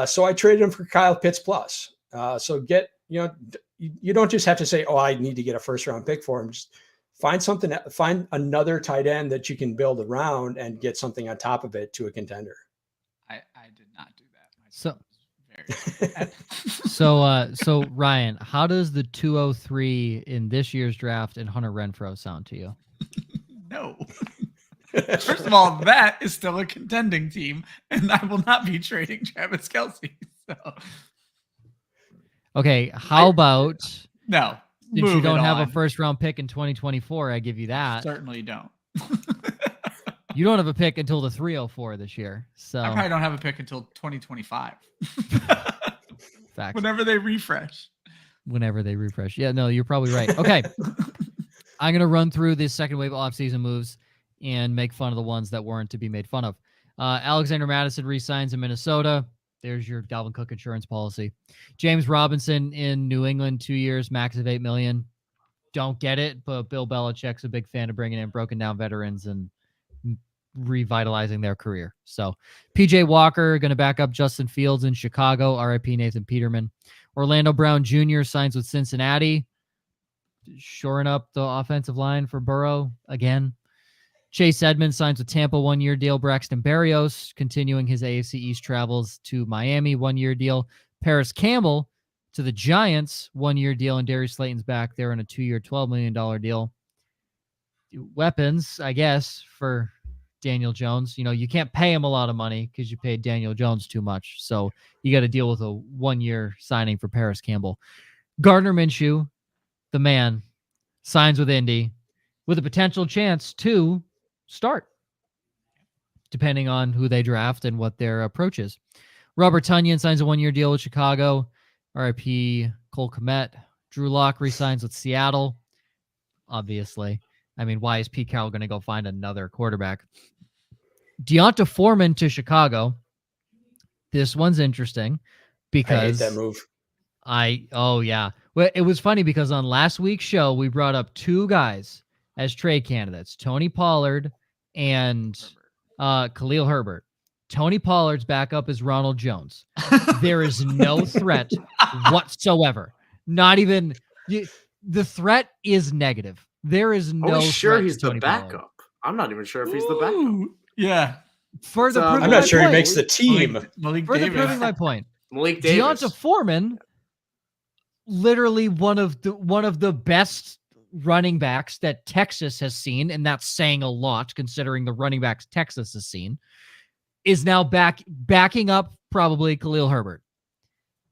So I traded him for Kyle Pitts plus. So you don't just have to say, oh, I need to get a first round pick for him. Just find another tight end that you can build around and get something on top of it to a contender.
I did not do that.
So Ryan, how does the 203 in this year's draft and Hunter Renfrow sound to you?
No. First of all, that is still a contending team, and I will not be trading Travis Kelce. So.
Okay, how about
no?
Since you don't have a first round pick in 2024, I give you that.
Certainly don't.
You don't have a pick until the 304 this year. So
I probably don't have a pick until 2025.
Facts.
Whenever they refresh.
Yeah, no, you're probably right. Okay. I'm going to run through this second wave offseason moves and make fun of the ones that weren't to be made fun of. Alexander Mattison re-signs in Minnesota. There's your Dalvin Cook insurance policy. James Robinson in New England, 2 years, max of $8 million. Don't get it, but Bill Belichick's a big fan of bringing in broken down veterans and revitalizing their career. So PJ Walker going to back up Justin Fields in Chicago. RIP Nathan Peterman. Orlando Brown Jr. signs with Cincinnati, shoring up the offensive line for Burrow again. Chase Edmonds signs with Tampa, 1-year deal. Braxton Berrios continuing his AFC East travels to Miami, 1-year deal. Paris Campbell to the Giants, 1-year deal, and Darius Slayton's back there on a 2-year, $12 million deal. Weapons, I guess, for Daniel Jones. You can't pay him a lot of money because you paid Daniel Jones too much. So you got to deal with a 1-year signing for Paris Campbell. Gardner Minshew, the man, signs with Indy with a potential chance to start, depending on who they draft and what their approach is. Robert Tonyan signs a 1-year deal with Chicago. RIP Cole Kmet. Drew Lock resigns with Seattle. Obviously. I mean, why is Pete Carroll going to go find another quarterback? Deonta Foreman to Chicago. This one's interesting because
I hate that move.
Oh yeah. Well, it was funny because on last week's show, we brought up 2 guys as trade candidates, Tony Pollard and Khalil Herbert. Tony Pollard's backup is Ronald Jones. There is no threat whatsoever. Not even the threat is negative. There is no.
Are we sure he's
the
backup?
Pollard.
I'm not even sure if he's the backup.
Yeah.
I'm not sure he makes the team.
Further proving my point.
Malik Davis.
Deonta Foreman, literally one of the best running backs that Texas has seen, and that's saying a lot considering the running backs Texas has seen, is now backing up probably Khalil Herbert.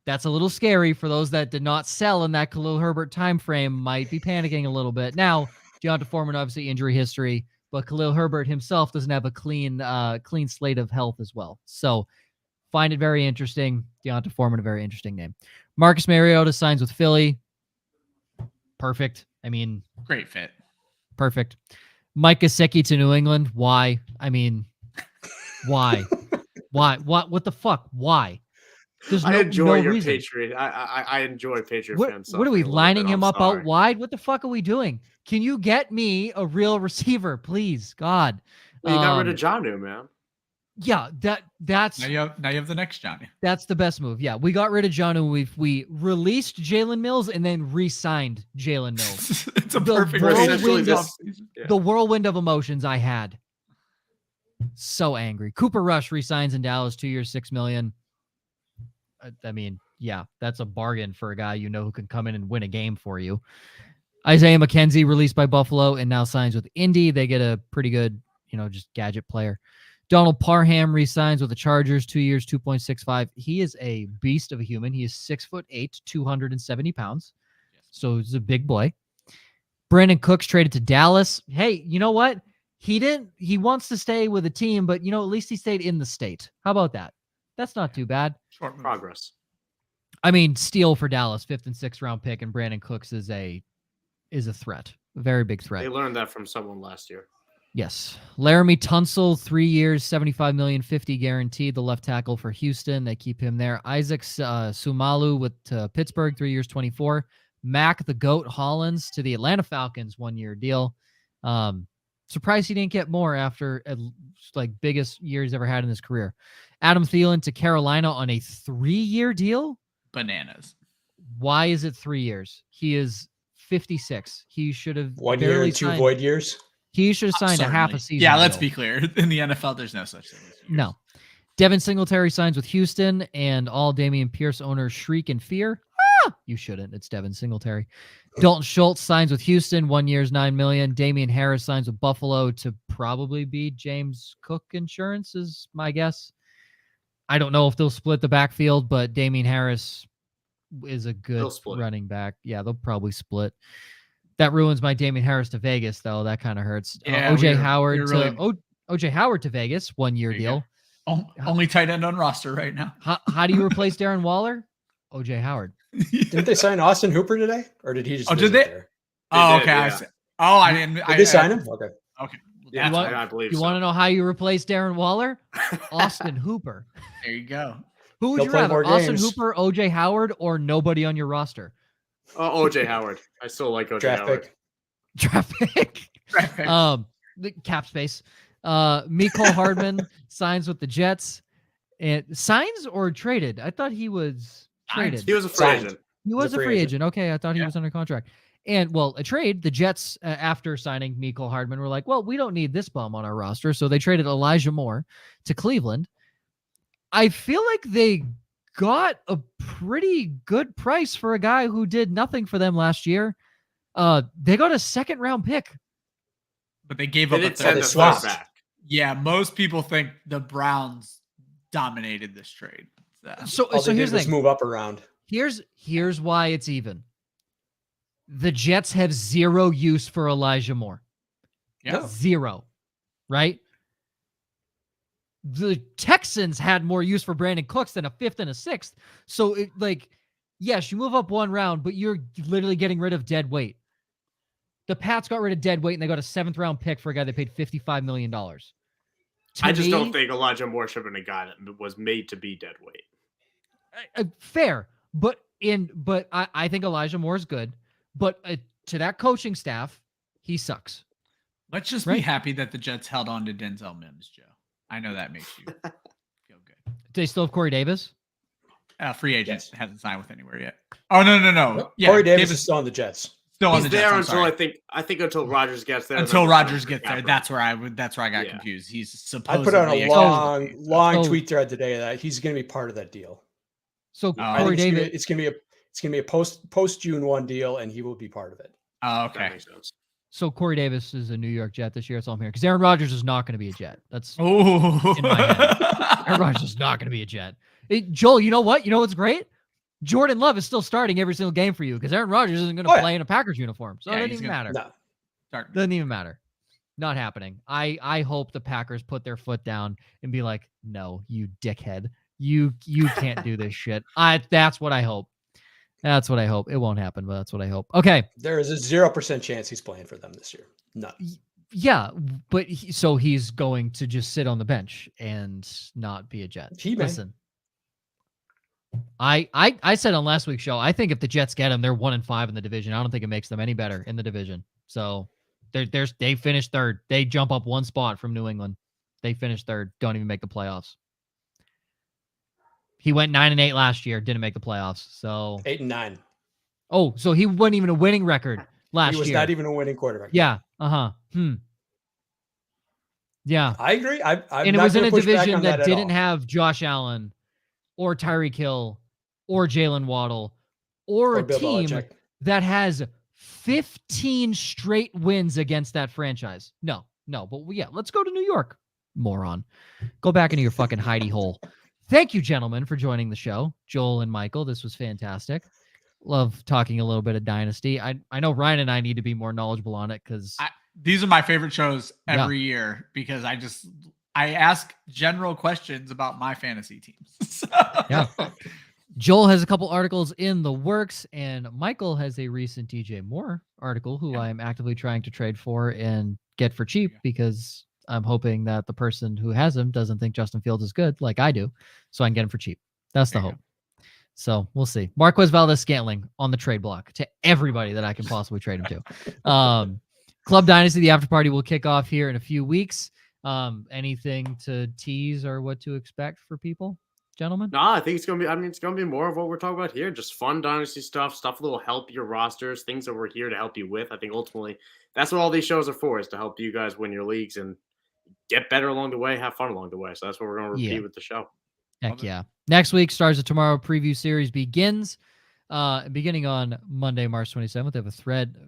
That's a little scary for those that did not sell in that Khalil Herbert time frame, might be panicking a little bit. Now, Deonta Foreman, obviously injury history, but Khalil Herbert himself doesn't have a clean slate of health as well. So find it very interesting. Deonta Foreman, a very interesting name. Marcus Mariota signs with Philly. Perfect. I mean,
great fit.
Perfect. Mike Gesicki to New England. Why? I mean, why? Why? What the fuck? Why?
I enjoy your reason. Patriot. I enjoy Patriot fans.
What are we lining him up out wide? What the fuck are we doing? Can you get me a real receiver, please? God.
Well, you got rid of Jahmyr, man.
Yeah, that's
now you have the next Johnny.
That's the best move. Yeah, we got rid of Jahmyr. We released Jalen Mills and then re-signed Jalen Mills.
It's a perfect
the whirlwind of emotions I had. So angry. Cooper Rush re-signs in Dallas, 2 years, $6 million. I mean, yeah, that's a bargain for a guy who can come in and win a game for you. Isaiah McKenzie released by Buffalo and now signs with Indy. They get a pretty good, just gadget player. Donald Parham re-signs with the Chargers, 2 years, 2.65. He is a beast of a human. He is 6'8", 270 pounds. So he's a big boy. Brandon Cooks traded to Dallas. Hey, you know what? He wants to stay with a team, but at least he stayed in the state. How about that? That's not too bad.
Short progress.
I mean, steal for Dallas, 5th and 6th round pick, and Brandon Cooks is a threat. A very big threat.
They learned that from someone last year.
Yes. Laramie Tunsil, 3 years, $75 million, $50 guaranteed. The left tackle for Houston. They keep him there. Isaac Sumalu with Pittsburgh, 3 years, 24. Mac the Goat Hollins to the Atlanta Falcons, 1 year deal. Surprised he didn't get more after biggest year he's ever had in his career. Adam Thielen to Carolina on a 3-year deal.
Bananas.
Why is it 3 years? He is 56. He should have
1 year and 2 void years.
He should have signed a half a season.
Yeah, let's
deal.
be clear. In the NFL, there's no such thing.
No. Devin Singletary signs with Houston, and all Dameon Pierce owners shriek in fear. You shouldn't. It's Devin Singletary. Dalton Schultz signs with Houston, 1 year, $9 million. Damian Harris signs with Buffalo to probably be James Cook insurance is my guess. I don't know if they'll split the backfield, but Damian Harris is a good running back. Yeah, they'll probably split. That ruins my Damian Harris to Vegas, though. That kind of hurts.
Yeah,
OJ Howard to Vegas, 1 year deal.
Only tight end on roster right now.
How do you replace Darren Waller? OJ Howard.
Didn't they sign Austin Hooper today, or did he just?
Did they?
There?
Oh, okay. Yeah. I didn't.
Did they sign him? Okay.
Okay.
Yeah, I believe.
You want to know how you replace Darren Waller? Austin Hooper.
There you go.
Who would you rather, Austin Hooper, OJ Howard, or nobody on your roster?
OJ Howard. I still like OJ Howard.
Draft pick. The cap space. Mecole Hardman signs with the Jets. And signs or traded? I thought he was traded.
He was a free agent.
He was a free agent. Okay, I thought he was under contract. And, a trade, the Jets, after signing Mecole Hardman, were like, well, we don't need this bum on our roster. So they traded Elijah Moore to Cleveland. I feel like they got a pretty good price for a guy who did nothing for them last year. They got a 2nd-round pick.
But they gave up a
third.
Back. Yeah, most people think the Browns dominated this trade.
So here's the thing.
Move up around.
Here's why it's even. The Jets have 0 use for Elijah Moore.
Yeah.
0. Right? The Texans had more use for Brandon Cooks than a 5th and a 6th. So, yes, you move up 1 round, but you're literally getting rid of dead weight. The Pats got rid of dead weight, and they got a 7th-round pick for a guy they paid $55 million.
I just don't think Elijah Moore should have been a guy that was made to be dead weight.
Fair, but I think Elijah Moore is good. But to that coaching staff, he sucks.
Let's just be happy that the Jets held on to Denzel Mims, Joe. I know that makes you feel good.
Do they still have Corey Davis?
Free agent.
Yes.
Hasn't signed with anywhere yet. Oh, no. Yeah,
Corey Davis is still on the Jets.
Still on
He's
the
there
Jets,
until I think until Rodgers gets there.
Until Rodgers gets there, that's where I got confused. He's
I
supposedly.
put out a long tweet thread today that he's going to be part of that deal.
So Corey Davis,
it's going to be a post June 1 deal, and he will be part of it.
Oh, okay.
That makes sense.
So Corey Davis is a New York Jet this year. That's all I'm hearing. Because Aaron Rodgers is not going to be a Jet. That's in my head. Aaron Rodgers is not going to be a Jet. Joel, you know what? You know what's great? Jordan Love is still starting every single game for you because Aaron Rodgers isn't going to play in a Packers uniform. So it doesn't even matter.
No.
Doesn't even matter. Not happening. I hope the Packers put their foot down and be like, no, you dickhead. You can't do this shit. That's what I hope. That's what I hope. It won't happen, but that's what I hope. Okay.
There is a 0% chance he's playing for them this year. None.
Yeah, but he's going to just sit on the bench and not be a Jet. Listen, I said on last week's show, I think if the Jets get him, they're 1-5 in the division. I don't think it makes them any better in the division. So they finished 3rd. They jump up 1 spot from New England. They finished 3rd. Don't even make the playoffs. He went 9-8 last year. Didn't make the playoffs. So
8-9.
Oh, so he wasn't even a winning record last year.
He was not even a winning quarterback.
Yeah. Yeah.
I agree.
And it was in a division that didn't have Josh Allen or Tyreek Hill or Jalen Waddle or
Or
a
Bill
team
Belichick.
that has 15 straight wins against that franchise. No, but yeah, let's go to New York, moron. Go back into your fucking hidey hole. Thank you, gentlemen, for joining the show. Joel and Michael, this was fantastic. Love talking a little bit of Dynasty. I know Ryan and I need to be more knowledgeable on it because
these are my favorite shows every year because I ask general questions about my fantasy teams. So.
Yeah. Joel has a couple articles in the works, and Michael has a recent DJ Moore article who I am actively trying to trade for and get for cheap because I'm hoping that the person who has him doesn't think Justin Fields is good like I do, so I can get him for cheap. That's the hope. So we'll see. Marquez Valdez-Scantling on the trade block to everybody that I can possibly trade him to. Club Dynasty, the after party will kick off here in a few weeks. Anything to tease or what to expect for people, gentlemen?
No, I think it's gonna be. It's gonna be more of what we're talking about here. Just fun Dynasty stuff that will help your rosters, things that we're here to help you with. I think ultimately that's what all these shows are for, is to help you guys win your leagues and get better along the way, have fun along the way. So that's what we're gonna repeat with the show.
Heck yeah. Next week, Stars of Tomorrow preview series begins. Beginning on Monday, March 27th.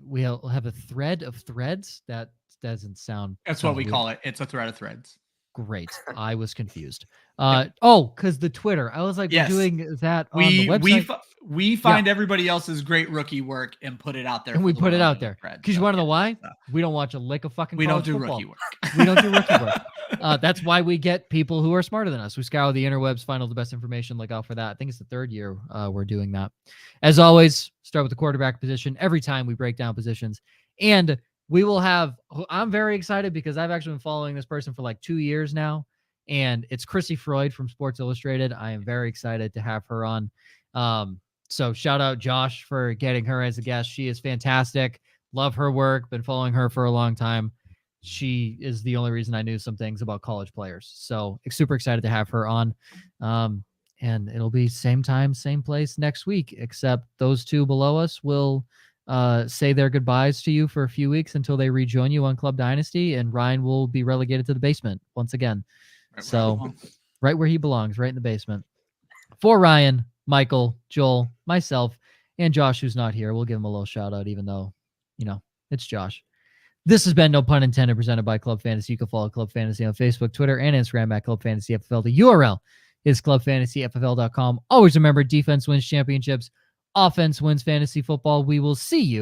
We have a thread of threads. That doesn't sound.
That's what we call it. It's a thread of threads.
Great. I was confused. Because the Twitter. I was like, we're doing that on the website.
We find everybody else's great rookie work and put it out there.
And we put it out there. Because you want to know why? We don't watch a lick of fucking
We don't do
football.
rookie work.
We don't do rookie work. That's why we get people who are smarter than us. We scour the interwebs, find all the best information, look out for that. I think it's the third year we're doing that. As always, start with the quarterback position. Every time we break down positions. And we will have, I'm very excited because I've actually been following this person for like 2 years now. And it's Chrissy Freud from Sports Illustrated. I am very excited to have her on. So shout out Josh for getting her as a guest. She is fantastic. Love her work. Been following her for a long time. She is the only reason I knew some things about college players. So super excited to have her on. And it'll be same time, same place next week, except those two below us will say their goodbyes to you for a few weeks until they rejoin you on Club Dynasty, and Ryan will be relegated to the basement once again. Right where he belongs, right in the basement. For Ryan, Michael, Joel, myself, and Josh, who's not here, we'll give him a little shout out, even though, it's Josh. This has been No Pun Intended, presented by Club Fantasy. You can follow Club Fantasy on Facebook, Twitter, and Instagram at Club Fantasy FFL. The URL is clubfantasyffl.com. Always remember, defense wins championships. Offense wins fantasy football. We will see you